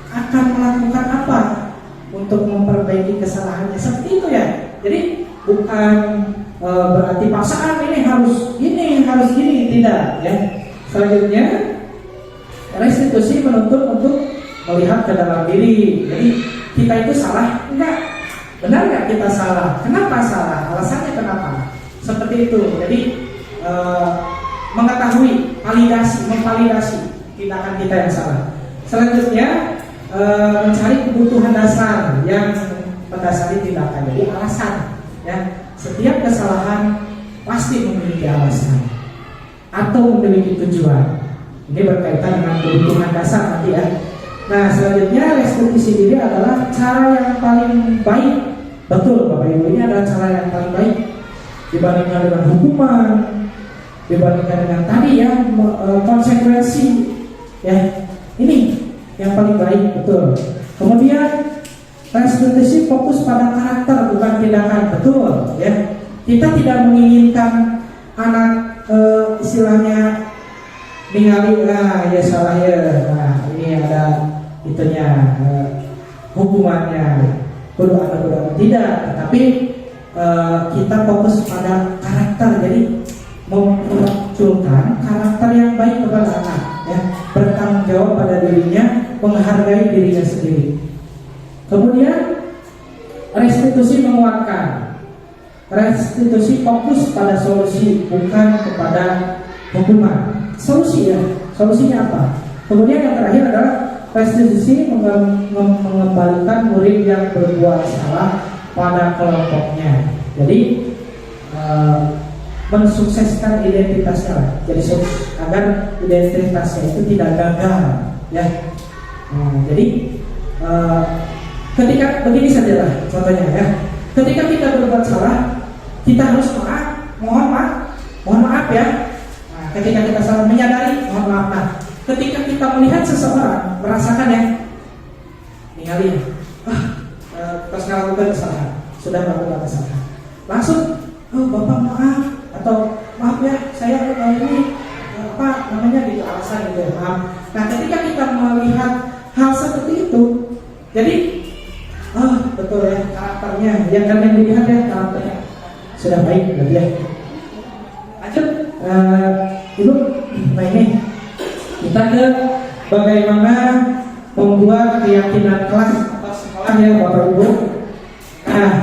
akan melakukan apa untuk memperbaiki kesalahannya, seperti itu ya. Jadi bukan berarti paksaan ini harus gini, tidak ya. Selanjutnya restitusi menuntut untuk melihat ke dalam diri. Jadi kita itu salah enggak? Benar nggak kita salah? Kenapa salah? Alasannya kenapa? Seperti itu. Jadi mengetahui, memvalidasi tindakan kita yang salah. Selanjutnya mencari kebutuhan dasar yang mendasari tindakan. Jadi alasan ya. Setiap kesalahan pasti memiliki alasan atau memiliki tujuan. Ini berkaitan dengan kebutuhan dasar nanti ya. Nah, selanjutnya restitusi diri adalah cara yang paling baik. Betul Bapak Ibu, ini adalah cara yang paling baik dibandingkan dengan hukuman, dibandingkan dengan tadi ya konsekuensi ya. Ini yang paling baik, betul. Kemudian restitusi fokus pada karakter bukan tindakan, betul ya. Kita tidak menginginkan anak istilahnya ningali, ya salah ya, nah ini ada itunya hukumannya, tidak, tetapi kita fokus pada karakter. Jadi memunculkan karakter yang baik kepada anak ya, bertanggung jawab pada dirinya, menghargai dirinya sendiri. Kemudian restitusi menguatkan. Restitusi fokus pada solusi bukan kepada hukuman. Solusi ya, solusinya apa? Kemudian yang terakhir adalah restitusi mengembalikan murid yang berbuat salah pada kelompoknya. Jadi mensukseskan identitasnya, jadi agar identitasnya itu tidak gagal ya. Jadi ketika begini sajalah contohnya ya, ketika kita berbuat salah kita harus mohon maaf ya. Nah, ketika kita salah menyadari mohon maaf. Nah, ketika kita melihat seseorang merasakan ya, ninggalin, terus melakukan kesalahan, sudah melakukan kesalahan, langsung Bapak maaf, atau maaf ya saya ini namanya gitu alasan gitu ya, maaf. Nah ketika kita melihat hal seperti itu, jadi betul ya karakternya, yang kalian dilihat ya karakternya sudah baik berarti ya. Lanjut, ibu, nah ini kita ke bagaimana membuat keyakinan kelas atau sekolah ya Bapak Ibu. Nah,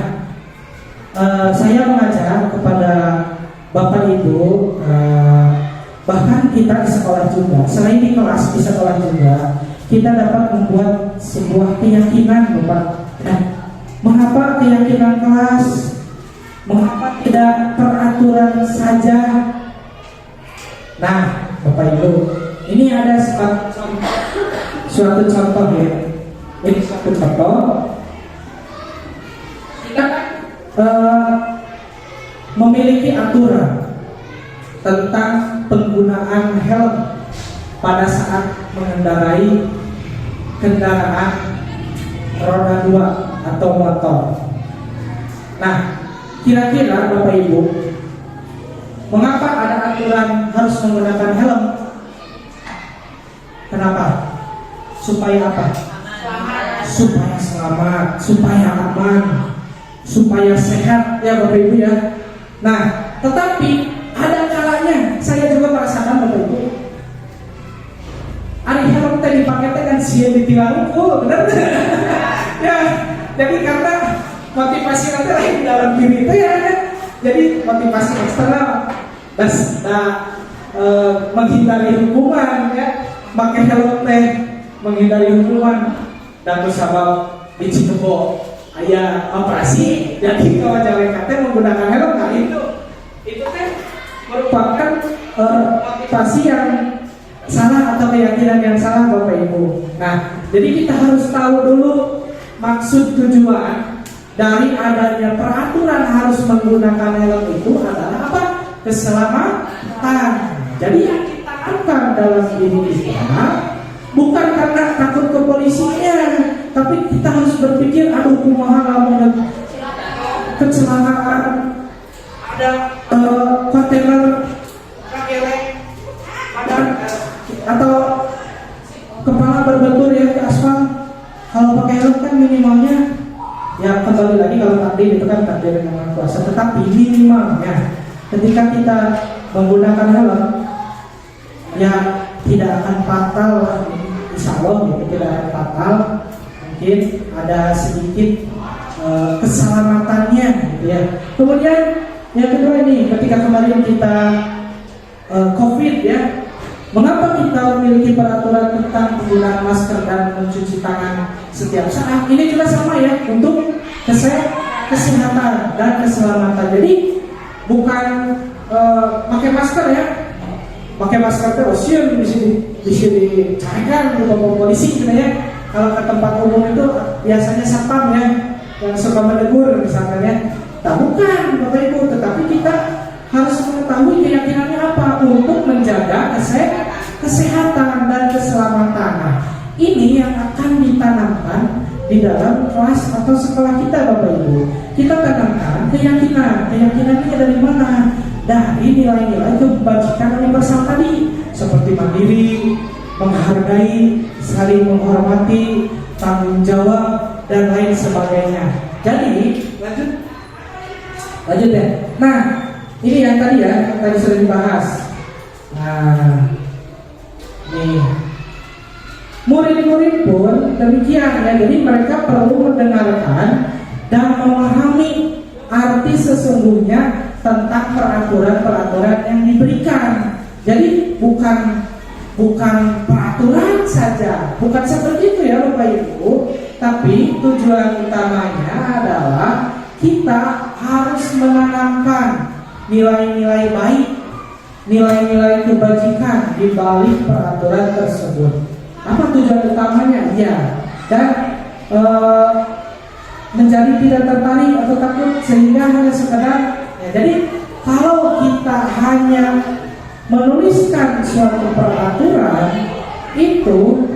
saya mengajar kepada Bapak Ibu, bahkan kita di sekolah juga, selain di kelas di sekolah juga, kita dapat membuat sebuah keyakinan Bapak. Nah, mengapa keyakinan kelas? Mengapa tidak peraturan saja? Nah, Bapak Ibu, ini ada suatu contoh ya. Ini suatu contoh. Kita memiliki aturan tentang penggunaan helm pada saat mengendarai kendaraan roda 2 atau motor. Nah, kira-kira Bapak Ibu, mengapa ada aturan harus menggunakan helm? Kenapa? Supaya apa? Supaya selamat, supaya aman, supaya sehat ya Bapak Ibu ya. Nah, tetapi ada kalanya saya juga merasakan Bapak Ibu, ari helm teh dipakai teh kan sieun ditilang bener. Ya, jadi karena motivasi nanti lain dalam diri itu ya kan. Jadi motivasi eksternal dan menghindari hukuman ya. Pakai helm teh menghindari hukuman dan bersama di Cikopo aya operasi, jadi kalau jalan teh menggunakan helm. Nah itu teh merupakan motivasi yang salah atau keyakinan yang salah Bapak Ibu. Nah, jadi kita harus tahu dulu maksud tujuan dari adanya peraturan harus menggunakan helm itu adalah apa? Keselamatan. Jadi yang ditanamkan dalam diri kita bukan karena takut ke polisinya, tapi kita harus berpikir, aduh kumaha lamun kecelakaan ada kontainer kagelek atau kepala berbentur ya ke aspal. Kalau pakai helm kan minimalnya ya kembali lagi kalau takdir itu kan takdir yang Maha Kuasa, tetapi minimalnya ketika kita menggunakan helm ya tidak akan fatal, insya Allah gitu, tidak akan fatal. Mungkin ada sedikit keselamatannya gitu ya. Kemudian yang kedua ini, ketika kemarin kita COVID ya, mengapa kita memiliki peraturan tentang penggunaan masker dan mencuci tangan setiap saat? Ini juga sama ya, untuk kesehatan dan keselamatan. Jadi bukan pakai masker ya, pakai masker terus bisa dicarikan ke polisi gitu ya. Kalau ke tempat umum itu biasanya satpam ya yang suka menegur misalnya ya. Nah, bukan Bapak Ibu, tetapi kita harus mengetahui keyakinannya apa untuk menjaga kesehatan dan keselamatan. Nah, ini yang akan ditanamkan di dalam kelas atau sekolah kita Bapak Ibu. Kita tanamkan keyakinan ini dari mana? Dari nilai-nilai kebajikan universal tadi, seperti mandiri, menghargai, saling menghormati, tanggung jawab, dan lain sebagainya. Jadi lanjut ya. Nah, ini yang tadi ya, yang tadi sudah dibahas. Nah, nih murid-murid pun demikian ya. Jadi mereka perlu mendengarkan dan memahami arti sesungguhnya tentang peraturan-peraturan yang diberikan. Jadi bukan peraturan saja, bukan seperti itu ya Bapak Ibu, tapi tujuan utamanya adalah kita harus menanamkan nilai-nilai baik, nilai-nilai kebajikan di balik peraturan tersebut. Apa tujuan utamanya? Ya, dan menjadi tidak tertarik atau takut sehingga hanya sekedar ya. Jadi kalau kita hanya menuliskan suatu peraturan, itu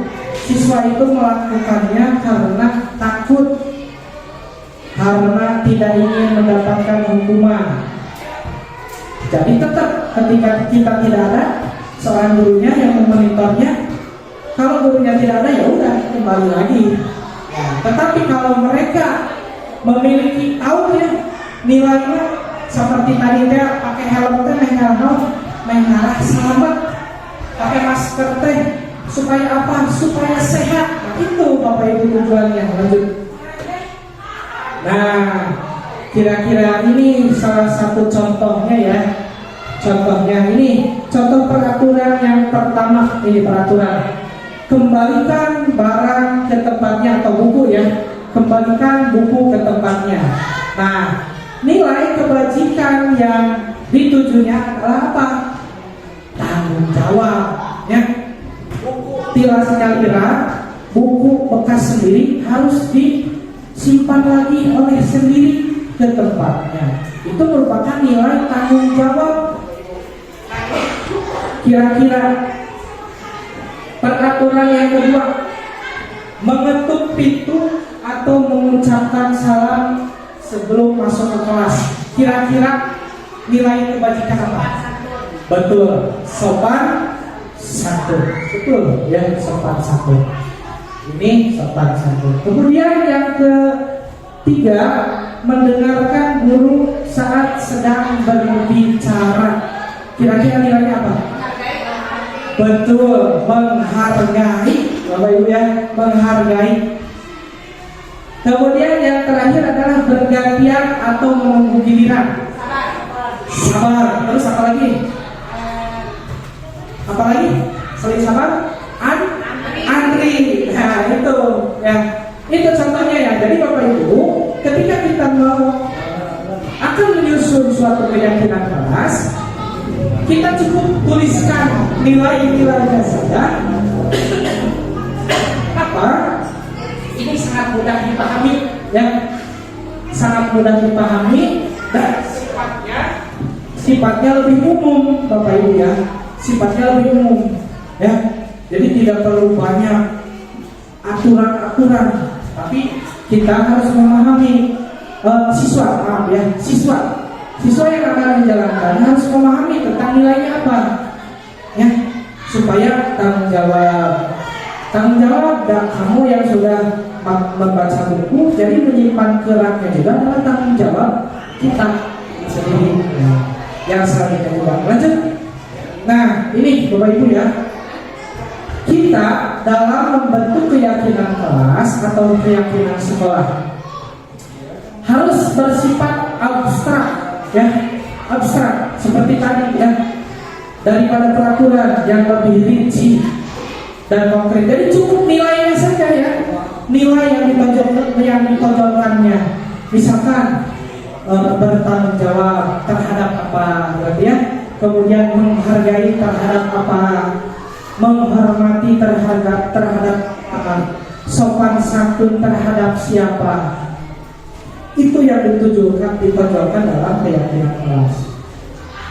siswa itu melakukannya karena takut, karena tidak ingin mendapatkan hukuman. Jadi tetap ketika kita tidak ada seorang gurunya yang memonitornya. Kalau gurunya tidak ada, ya udah kembali lagi. Nah, tetapi kalau mereka memiliki tahu ya nilainya, seperti tadi teh pakai helm teh mengarah selamat, pakai masker teh supaya apa? Supaya sehat. Nah, itu Bapak Ibu tujuannya. Lanjut. Nah, kira-kira ini salah satu contohnya ya. Contohnya ini contoh peraturan yang pertama. Ini peraturan: kembalikan barang ke tempatnya, atau buku ya. Kembalikan buku ke tempatnya. Nah, nilai kebajikan yang ditujunya adalah apa? Tanggung jawab ya. Buku tilasnya lira, buku bekas sendiri harus disimpan lagi oleh sendiri ke tempatnya. Itu merupakan nilai tanggung jawab. Kira-kira peraturan yang kedua, mengetuk pintu atau mengucapkan salam sebelum masuk ke kelas. Kira-kira nilai kebajikan apa? Betul, sopan santun. Betul ya, sopan santun. Ini sopan santun. Kemudian yang ketiga, mendengarkan guru saat sedang berbicara. Kira-kira nilainya apa? Betul, menghargai. Bapak Ibu ya, menghargai. Kemudian yang terakhir adalah bergantian atau menunggu giliran. Sabar. Terus apa lagi? Apa lagi? Selain sabar, antri. Nah, itu ya. Itu contohnya ya. Jadi Bapak Ibu, ketika kita mau akan menyusun suatu keyakinan kelas, kita cukup tuliskan nilai-nilainya saja. Apa? Ini sangat mudah dipahami ya. Sangat mudah dipahami dan sifatnya lebih umum Bapak Ibu ya. Sifatnya lebih umum ya. Jadi tidak perlu banyak aturan-aturan, tapi kita harus memahami siswa yang akan menjalankan harus memahami tentang nilainya apa ya, supaya tanggung jawab dan kamu yang sudah membaca buku, jadi menyimpan keraknya juga adalah tanggung jawab kita sendiri ya. Yang selanjutnya juga lanjut. Nah, ini Bapak Ibu ya, kita dalam membentuk keyakinan kelas atau keyakinan sekolah harus bersifat abstrak ya, abstrak seperti tadi ya, daripada peraturan yang lebih rinci dan konkret. Jadi cukup nilainya saja ya, nilai yang ditonjolkannya. Misalkan bertanggung jawab terhadap apa, berarti ya. Kemudian menghargai terhadap apa, menghormati terhadap apa, sopan santun terhadap siapa. Itu yang ditonjolkan dalam keyakinan kelas.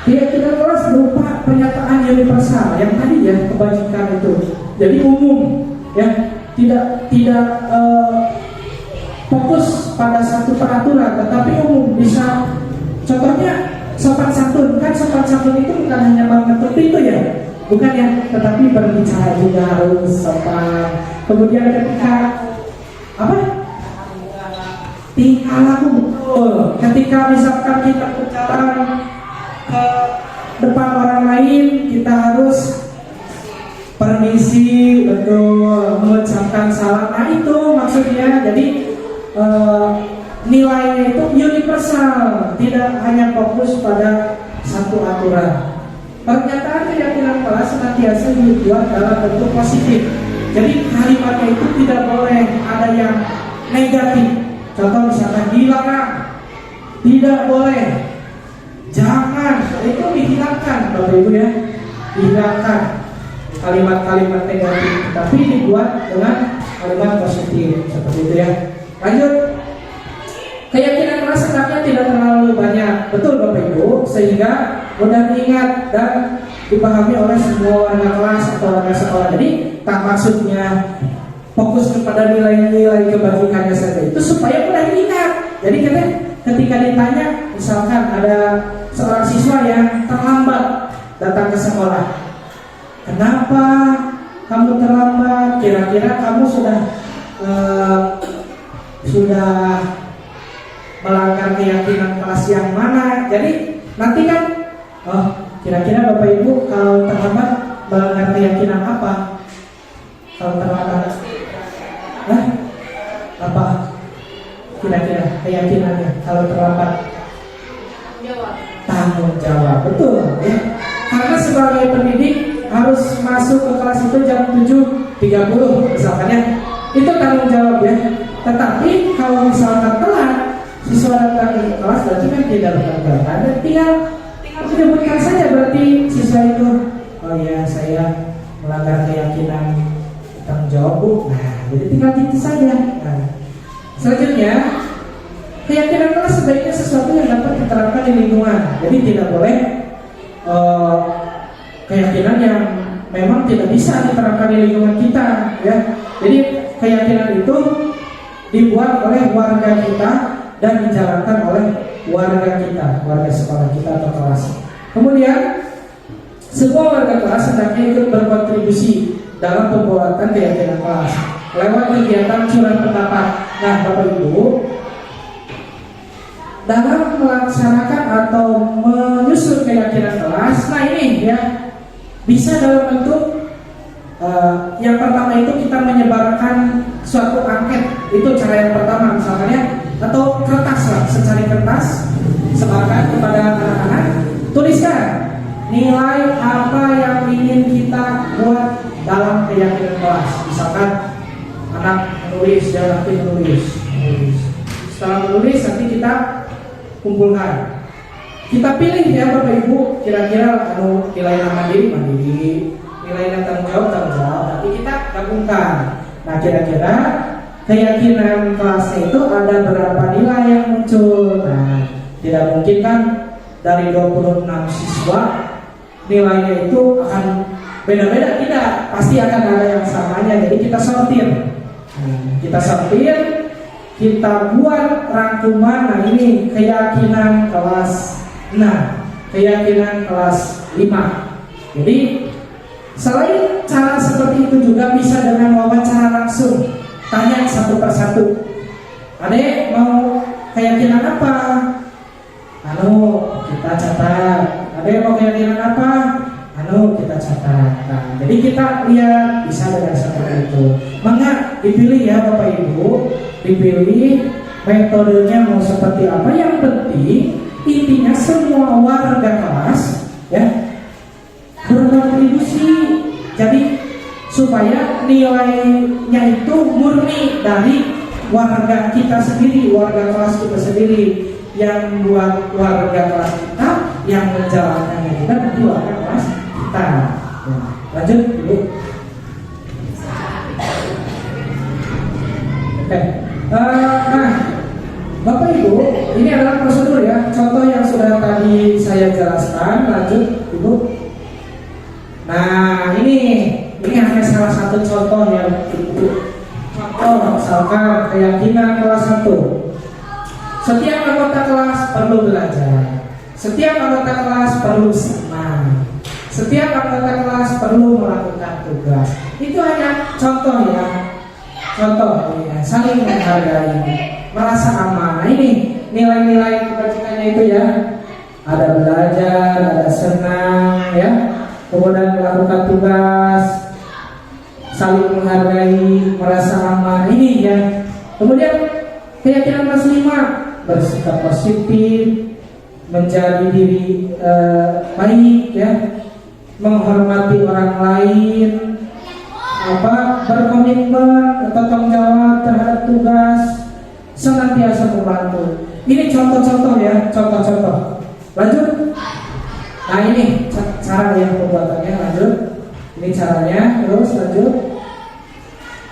Keyakinan kelas berupa pernyataan universal yang tadi ya, kebajikan itu. Jadi umum ya, tidak fokus pada satu peraturan, tetapi umum. Bisa contohnya sopan santun, kan sopan santun itu bukan hanya mengetuk pintu ya, bukan ya, tetapi berbicara juga harus sopan. Kemudian ketika apa? Tingkah laku, betul. Ketika misalkan kita berjalan ke depan orang lain, kita harus permisi, betul, mengucapkan salam. Nah itu maksudnya. Jadi nilainya itu universal, tidak hanya fokus pada satu aturan. Pernyataan keyakinan kelas senantiasa dibuat dalam bentuk positif. Jadi kalimatnya itu tidak boleh ada yang negatif. Contoh misalkan dilarang, tidak boleh, jangan, itu dihilangkan Bapak Ibu ya, dihilangkan kalimat-kalimat negatif, tapi dibuat dengan kalimat positif seperti itu ya. Lanjut. Keyakinan kelas hendaknya tidak terlalu banyak, betul Bapak Ibu, sehingga mudah diingat dan dipahami oleh semua warga kelas atau warga sekolah. Jadi tak maksudnya fokus kepada nilai-nilai kebajikannya saja, itu supaya mudah diingat. Jadi ketika ditanya, misalkan ada seorang siswa yang terlambat datang ke sekolah, kenapa kamu terlambat? Kira-kira kamu sudah melanggar keyakinan kelas yang mana? Jadi nanti kan, oh kira-kira Bapak Ibu kalau terlambat melanggar keyakinan apa? Kalau terlambat, apa? Kira-kira keyakinannya kalau terlambat? Jawab. Tanggung jawab, betul ya. Karena sebagai pendidik harus masuk ke kelas itu jam 7.30 misalkan ya. Itu tanggung jawab ya. Tetapi kalau misalkan telat, siswa datang ke kelas berarti kan tidak bertanggung jawab. Ada tinggal menyebutkan saja berarti siswa itu, oh ya saya melanggar keyakinan tanggung jawab Bu. Nah, jadi tinggal gitu saja. Nah, selanjutnya keyakinan kelas sebaiknya sesuatu yang dapat diterapkan di lingkungan. Jadi tidak boleh keyakinan yang memang tidak bisa diterapkan di lingkungan kita, ya. Jadi keyakinan itu dibuat oleh warga kita dan dijalankan oleh warga kita, warga sekolah kita atau kelas. Kemudian semua warga kelas hendaknya ikut berkontribusi dalam pembuatan keyakinan kelas lewat kegiatan curhat pendapat. Nah, Bapak Ibu, dalam melaksanakan atau menyusun keyakinan kelas, nah ini ya bisa dalam bentuk yang pertama itu kita menyebarkan suatu angket, itu cara yang pertama misalnya ya, atau kertas lah, secari kertas sebarkan kepada anak-anak, tuliskan nilai apa yang ingin kita buat dalam keyakinan kelas. Misalkan anak menulis, dia nanti menulis. Setelah menulis nanti kita kumpulkan, kita pilih ya Bapak Ibu, kira-kira nilai mandiri, nilai tanggung jawab, nanti kita gabungkan. Nah, kira-kira keyakinan kelasnya itu ada berapa nilai yang muncul. Nah, tidak mungkin kan dari 26 siswa nilainya itu akan beda-beda, tidak, pasti akan ada yang samanya. Jadi kita sortir, kita buat rangkuman. Nah, ini keyakinan kelas 6, keyakinan kelas 5. Jadi selain cara seperti itu juga bisa dengan wawancara langsung, tanya satu persatu. Adek mau keyakinan apa? Kita catat. Adek mau keyakinan apa? Kita catat. Nah, jadi kita lihat bisa dengan seperti itu. Maka dipilih ya Bapak Ibu, dipilih metodenya mau seperti apa. Yang penting intinya semua warga kelas ya berkontribusi. Jadi supaya nilainya itu murni dari warga kita sendiri, warga kelas kita sendiri, yang buat warga kelas kita, yang menjalankannya juga nanti warga kelas kita. Ya, lanjut Ibu. Oke. Nah, Bapak Ibu, ini adalah prosedur ya, contoh yang sudah tadi saya jelaskan. Lanjut Ibu. Nah, ini hanya salah satu contoh ya Ibu. Contoh misalkan keyakinan kelas 1. Setiap anggota kelas perlu belajar. Setiap anggota kelas perlu senang. Setiap anggota kelas perlu melakukan tugas. Itu hanya contoh ya. Contoh ya, saling menghargai, merasa aman. Nah, ini nilai-nilai kebajikannya itu ya. Ada belajar, ada senang ya. Kemudian melakukan tugas, saling menghargai, merasa aman. Ini ya. Kemudian keyakinan kelas 5, bersikap positif, menjadi diri baik ya, menghormati orang lain, berkomitmen, bertanggung jawab terhadap tugas, senantiasa membantu. Ini contoh-contoh ya, contoh-contoh. Lanjut. Nah, ini cara yang pembuatannya. Lanjut. Ini caranya. Terus lanjut.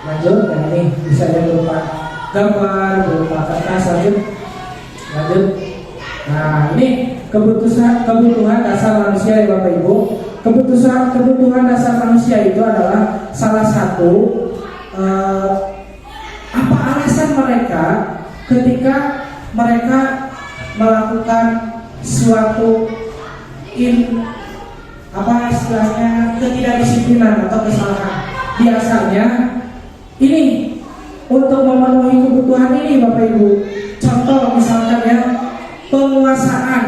Nah, ini bisa berupa gambar, berupa kertas. Lanjut. Nah, ini kebutuhan dasar manusia ya Bapak Ibu. Kebutuhan dasar manusia itu adalah salah satu apa alasan mereka ketika mereka melakukan suatu apa istilahnya ketidakdisiplinan atau kesalahan. Biasanya ini untuk memenuhi kebutuhan ini Bapak Ibu. Contoh misalkan ya, penguasaan.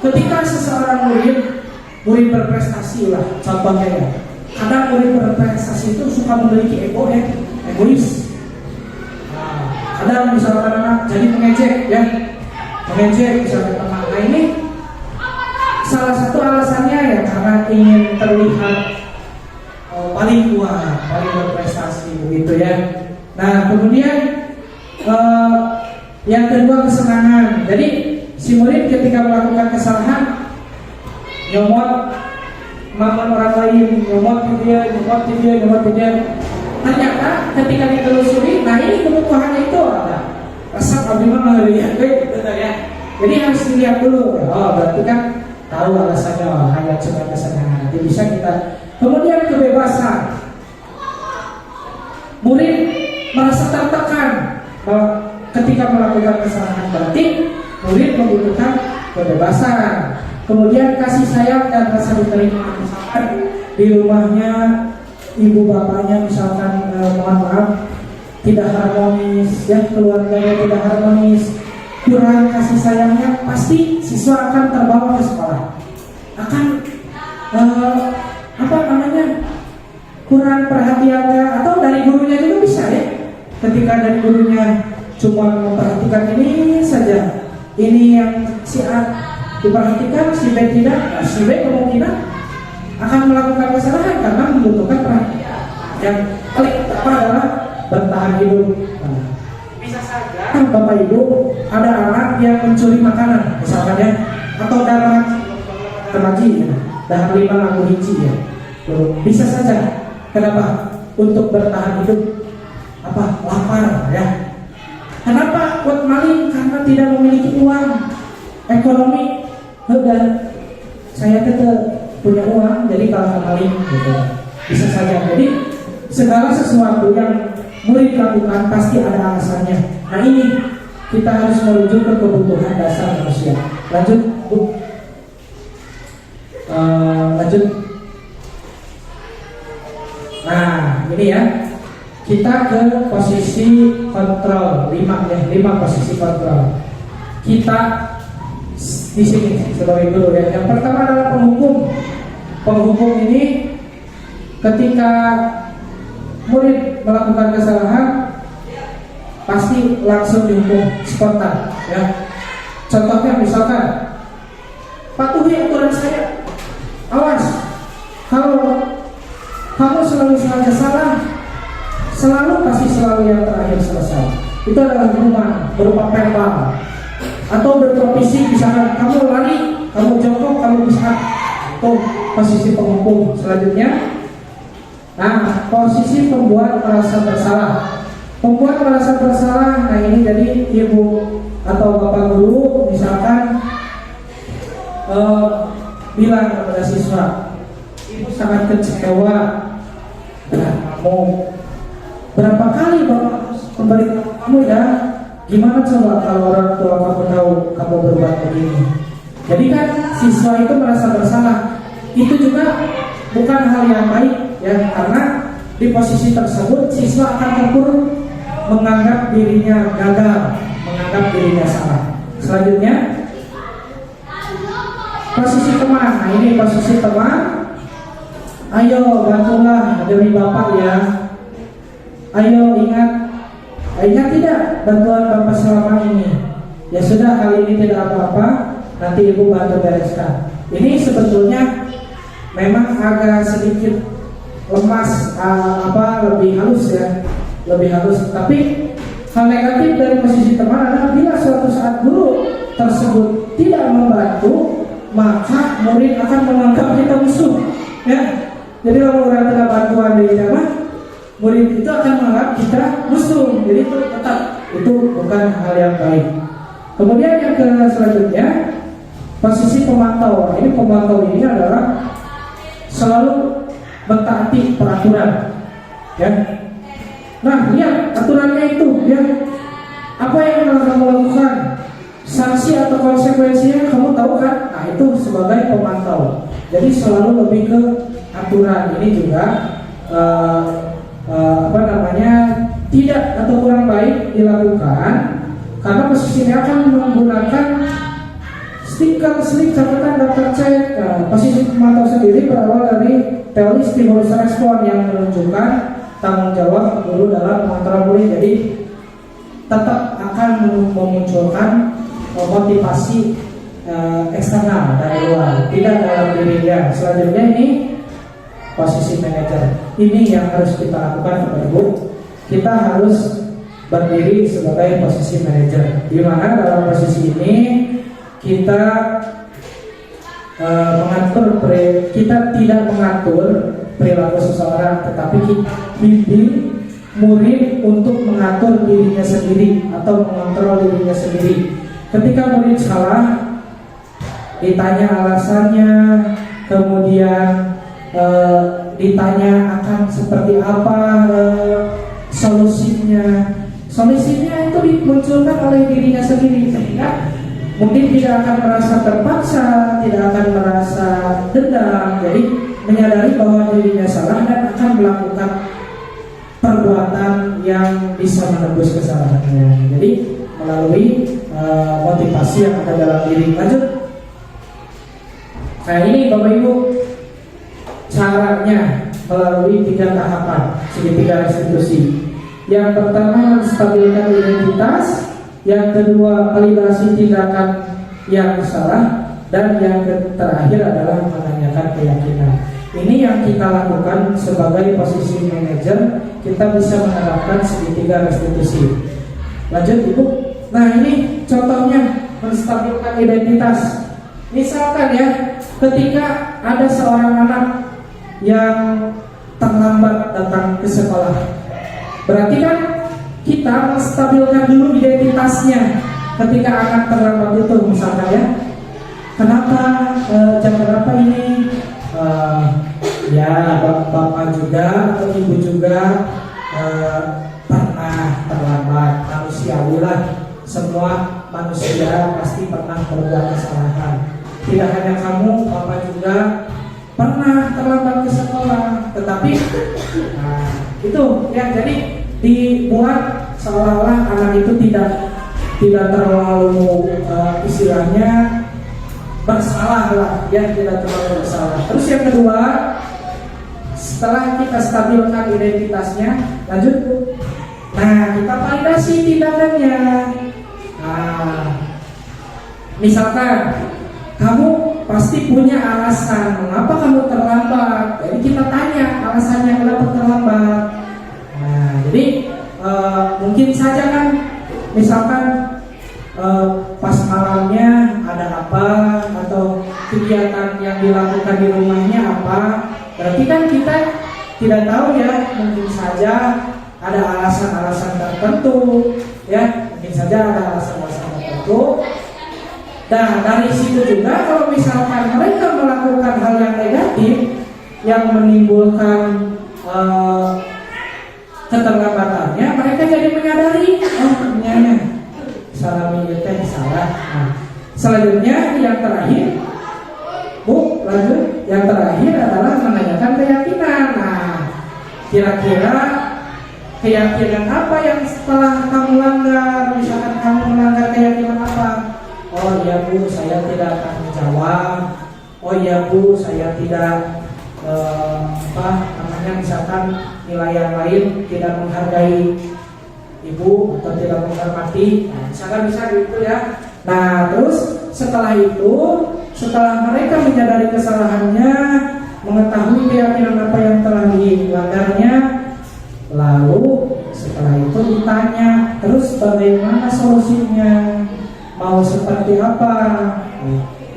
Ketika seseorang murid berprestasi lah, contohnya ya. Kadang murid berprestasi itu suka memiliki ego ya, egois. Kadang misalkan anak jadi mengejek ya, mengejek misalkan teman. Nah ini salah satu alasannya ya karena ingin terlihat paling kuat, paling berprestasi begitu ya. Nah kemudian yang kedua kesenangan. Jadi si murid ketika melakukan kesalahan nyomot maman orang lain, nyomot dia. Ternyata ketika ditelusuri, nah ini kebutuhannya itu ada. Resep abdi mah ngelihat gitu ya. Jadi harus dilihat dulu. Oh berarti kan tahu alasannya, hanya cuma kesenangan. Nanti bisa kita. Kemudian kebebasan. Murid merasa tertekan bahwa ketika melakukan kesalahan, berarti murid membutuhkan kebebasan. Kemudian kasih sayang dan rasa diterima. Misalkan di rumahnya ibu bapaknya misalkan mohon maaf tidak harmonis, ya keluarganya tidak harmonis, kurang kasih sayangnya, pasti siswa akan terbawa ke sekolah, akan kurang perhatiannya, atau dari gurunya juga bisa ya. Ketika dari gurunya cuma memperhatikan ini saja, ini yang si A diperhatikan, si B tidak, nah, si B kemungkinan akan melakukan kesalahan karena membutuhkan perhatian. Yang paling utama adalah bertahan hidup. Nah, bisa saja Bapak Ibu ada anak yang mencuri makanan misalkan ya, atau darah kemaji ya, dahar lima lagu hiji ya. Bisa saja. Kenapa? Untuk bertahan hidup. Apa? Lapar ya. Kenapa kuat maling? Karena tidak memiliki uang. Ekonomi dan saya tidak punya uang, jadi kalau maling gitu. Bisa saja. Jadi segala sesuatu yang murid lakukan pasti ada alasannya. Nah ini kita harus merujuk ke kebutuhan dasar manusia. Lanjut Bu. Lanjut. Nah ini ya, kita ke posisi kontrol 5 ya, 5 posisi kontrol. Kita di sini sebagai guru ya. Yang pertama adalah penghukum. Penghukum ini ketika murid melakukan kesalahan pasti langsung dihukum spontan ya. Contohnya misalkan, patuhi aturan saya. Awas, kalau kamu selalu saja salah, pasti selalu yang terakhir selesai. Itu adalah hukuman berupa verbal atau berupa fisik. Misalkan kamu lari, kamu jongkok, kamu bisa. Itu posisi penghukum. Selanjutnya, nah posisi pembuat merasa bersalah. Pembuat merasa bersalah. Nah ini jadi ibu atau bapak guru misalkan bilang kepada siswa, ibu sangat kecewa dengan kamu. Berapa kali bapak memberikan kamu ya? Gimana coba kalau orang tua kamu tahu kamu berbuat begini? Jadi kan siswa itu merasa bersalah. Itu juga bukan hal yang baik ya, karena di posisi tersebut siswa akan terpuruk, menganggap dirinya gagal, menganggap dirinya salah. Selanjutnya posisi teman. Nah ini posisi teman. Ayo bantulah demi bapak ya. Ayo ingat tidak bantuan bapak selama ini? Ya sudah, kali ini tidak apa-apa, nanti ibu bantu bereskan. Ini sebetulnya memang agak sedikit lemas, lebih halus ya, lebih halus. Tapi hal negatif dari posisi teman adalah bila suatu saat guru tersebut tidak membantu, maka murid akan menganggap kita musuh ya. Jadi kalau orang tidak bantuan dari jamaah, murid itu akan menganggap kita musuh. Jadi itu tetap itu bukan hal yang baik. Kemudian yang selanjutnya posisi pemantau. Ini pemantau ini adalah selalu mentaati peraturan ya. Nah lihat aturannya itu ya, apa yang akan kamu lakukan, sanksi atau konsekuensinya kamu tahu kan. Nah itu sebagai pemantau. Jadi selalu lebih ke aturan. Ini juga tidak atau kurang baik dilakukan karena posisi ini akan menggunakan stiker slip catatan daftar cek. Posisi pemantau sendiri berawal dari teori stimulus respon yang menunjukkan tanggung jawab guru dalam pengontrolan murid. Jadi tetap akan memunculkan motivasi eksternal dari luar, tidak dalam dirinya. Selanjutnya ini posisi manajer. Ini yang harus kita lakukan Bapak Ibu. Kita harus berdiri sebagai posisi manajer, di mana dalam posisi ini kita kita tidak mengatur perilaku seseorang, tetapi kita bimbing murid untuk mengatur dirinya sendiri atau mengontrol dirinya sendiri. Ketika murid salah, ditanya alasannya, kemudian ditanya akan seperti apa solusinya. Solusinya itu dimunculkan oleh dirinya sendiri, sehingga mungkin tidak akan merasa terpaksa, tidak akan merasa dendam. Jadi menyadari bahwa dirinya salah dan akan melakukan perbuatan yang bisa menebus kesalahannya. Jadi melalui motivasi yang ada dalam diri. Lanjut. Nah ini Bapak Ibu, caranya melalui 3 tahapan segitiga restitusi. Yang pertama, menstabilkan identitas. Yang kedua, validasi tindakan yang salah. Dan yang terakhir adalah menanyakan keyakinan. Ini yang kita lakukan sebagai posisi manajer. Kita bisa menerapkan segitiga restitusi. Lanjut Ibu. Nah ini contohnya menstabilkan identitas. Misalkan ya, ketika ada seorang anak yang terlambat datang ke sekolah, berarti kan kita menstabilkan dulu identitasnya. Ketika anak terlambat itu, misalkan ya, kenapa jam berapa ini? Ya bapak juga atau ibu juga pernah terlambat. Manusiawi lah, semua manusia pasti pernah berbuat kesalahan. Tidak hanya kamu, bapak juga pernah terlambat ke sekolah. Tetapi itu ya, jadi dibuat seolah-olah anak itu tidak terlalu istilahnya bersalah lah, ya, tidak terlalu bersalah. Terus yang kedua, setelah kita stabilkan identitasnya, lanjut Bu. Nah, kita validasi tindakannya. Misalkan kamu pasti punya alasan mengapa kamu terlambat. Jadi kita tanya alasannya kenapa terlambat. Nah, jadi mungkin saja kan, misalkan pas malamnya ada apa, atau kegiatan yang dilakukan di rumahnya apa. Berarti kan kita tidak tahu ya, mungkin saja ada alasan-alasan tertentu, ya, mungkin saja ada alasan-alasan tertentu. Nah, dari situ juga kalau misalkan mereka melakukan hal yang negatif yang menimbulkan keterlambatannya, mereka jadi menyadari, oh ternyata salah teh salah. Nah, selanjutnya yang terakhir, Bu, lanjut. Yang terakhir adalah menanyakan keyakinan. Nah, kira-kira keyakinan apa yang setelah kamu langgar? Misalkan kamu melanggar keyakinan apa? Oh iya Bu, saya tidak tanggung jawab. Oh iya Bu, saya tidak misalkan nilai yang lain, tidak menghargai ibu atau tidak menghormati. Nah, misalkan bisa gitu ya. Nah, terus setelah itu, setelah mereka menyadari kesalahannya, mengetahui keyakinan apa yang telah dilanggarnya, lalu setelah itu ditanya, terus bagaimana solusinya? Mau seperti apa?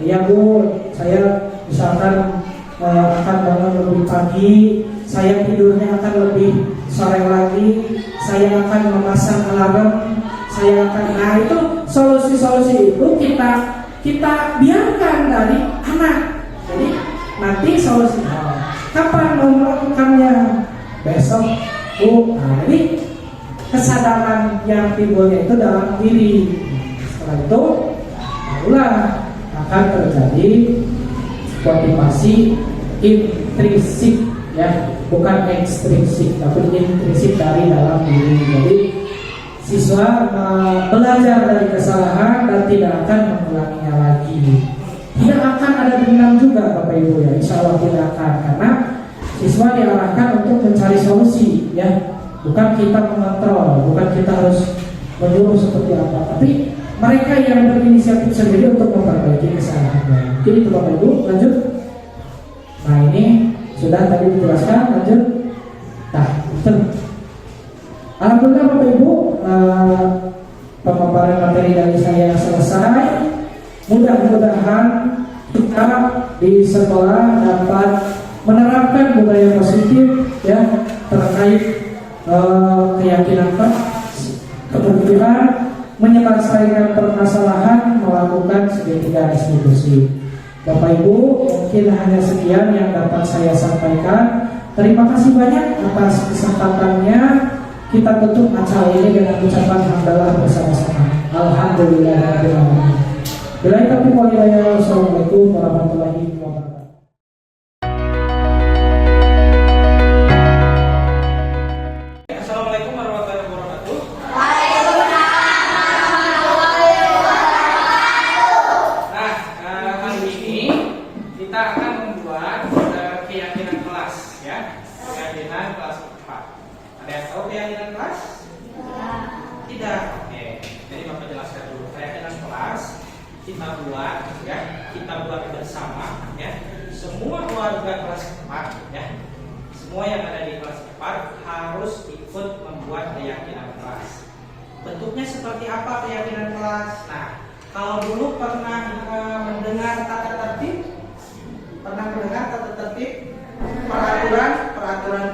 Iya Bu, saya misalkan akan bangun lebih pagi, saya tidurnya akan lebih sore lagi, saya akan memasang alarm, saya akan. Nah, itu solusi-solusi itu kita biarkan dari anak. Jadi nanti solusi kapan mau melakukannya? Besok Bu. Nah, ini kesadaran yang timbulnya itu dalam diri. Setelah itu barulah akan terjadi motivasi intrinsik ya, bukan ekstrinsik tapi intrinsik dari dalam diri. Jadi siswa belajar dari kesalahan dan tidak akan mengulanginya lagi. Tidak akan ada dendam juga Bapak Ibu ya, insya Allah tidak akan, karena siswa diarahkan untuk mencari solusi ya, bukan kita mengontrol, bukan kita harus menyuruh seperti apa, tapi mereka yang berinisiatif sendiri untuk memperbaiki kesalahannya. Jadi itu Bapak Ibu, lanjut. Nah ini sudah tadi dijelaskan, lanjut. Nah, betul. Alhamdulillah Bapak Ibu, pemaparan materi dari saya selesai. Mudah-mudahan kita di sekolah dapat menerapkan budaya positif ya terkait keyakinan kemudian menyelesaikan permasalahan melakukan segitiga institusi. Bapak Ibu, mungkin hanya sekian yang dapat saya sampaikan. Terima kasih banyak atas kesempatannya. Kita tutup acara ini dengan ucapan hamdalah bersama-sama. Alhamdulillahirobbilalamin. Bila itu Assalamualaikum warahmatullahi wabarakatuh. Assalamualaikum warahmatullahi wabarakatuh. Nah, hari ini kita akan membuat keyakinan kelas ya. Keyakinan kelas 4. Ada yang tahu keyakinan kelas? Tidak. Oke. Jadi Bapak jelaskan dulu. Keyakinan kelas kita buat ya, kita buat bersama ya. Semua warga kelas 4 ya. Semua yang ada di kelas 4 harus ikut membuat keyakinan kelas. Bentuknya seperti apa keyakinan kelas? Nah, kalau dulu pernah mendengar tata tertib, peraturan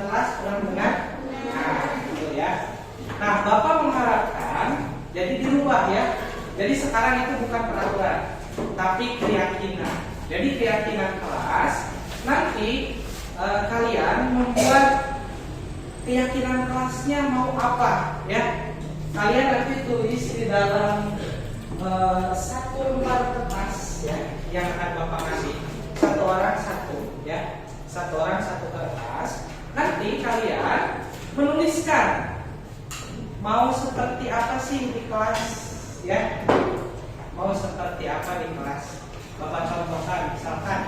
kelas, pernah mendengar? Nah, gitu ya. Nah, Bapak mengharapkan jadi dirubah ya. Jadi sekarang itu bukan peraturan, tapi keyakinan. Jadi keyakinan kelas nanti kalian membuat keyakinan kelasnya mau apa ya. Kalian nanti tulis di dalam satu lembar kertas ya, yang akan Bapak kasih. Satu orang satu ya, satu orang satu kertas. Nanti kalian menuliskan mau seperti apa sih di kelas ya, mau seperti apa di kelas. Bapak contohkan, misalkan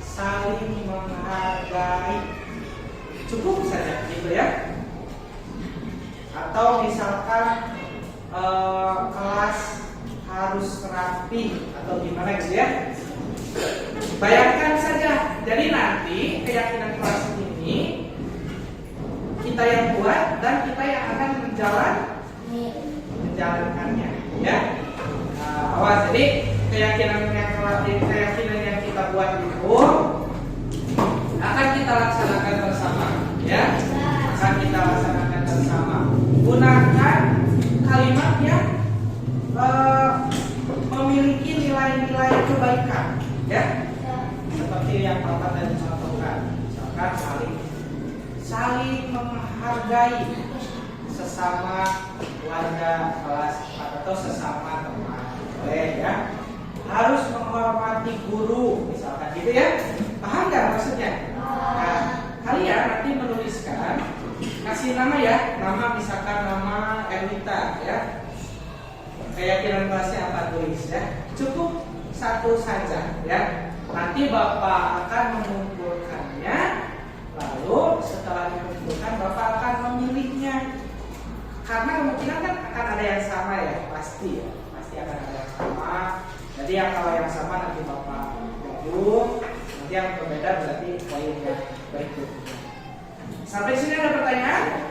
saling menghargai, cukup saja gitu ya. Atau misalkan kelas harus rapi atau gimana gitu ya. Bayangkan saja. Jadi nanti keyakinan kelas ini kita yang buat dan kita yang akan menjalankannya ya. Awas, jadi keyakinan yang kita buat itu akan kita laksanakan bersama ya. Akan kita laksanakan bersama. Gunakan kalimat yang memiliki nilai-nilai kebaikan ya. Seperti yang Bapak tadi contohkan. Misalkan saling menghargai sesama warga kelas atau sesama teman, boleh ya. Harus menghormati guru, misalkan gitu ya. Paham nggak maksudnya? Nah, kalian nanti menuliskan, kasih nama ya, nama misalkan nama Erwita ya. Keyakinan kelasnya apa, tulis ya. Cukup satu saja ya. Nanti Bapak akan mengumpulkannya. Lalu setelah dikumpulkan Bapak akan memilihnya. Karena kemungkinan kan akan ada yang sama ya, pasti ya. Pasti akan ada yang sama. Jadi yang kalau yang sama nanti Bapak gabung. Nanti yang berbeda berarti poin yang berikutnya. Sampai sini ada pertanyaan?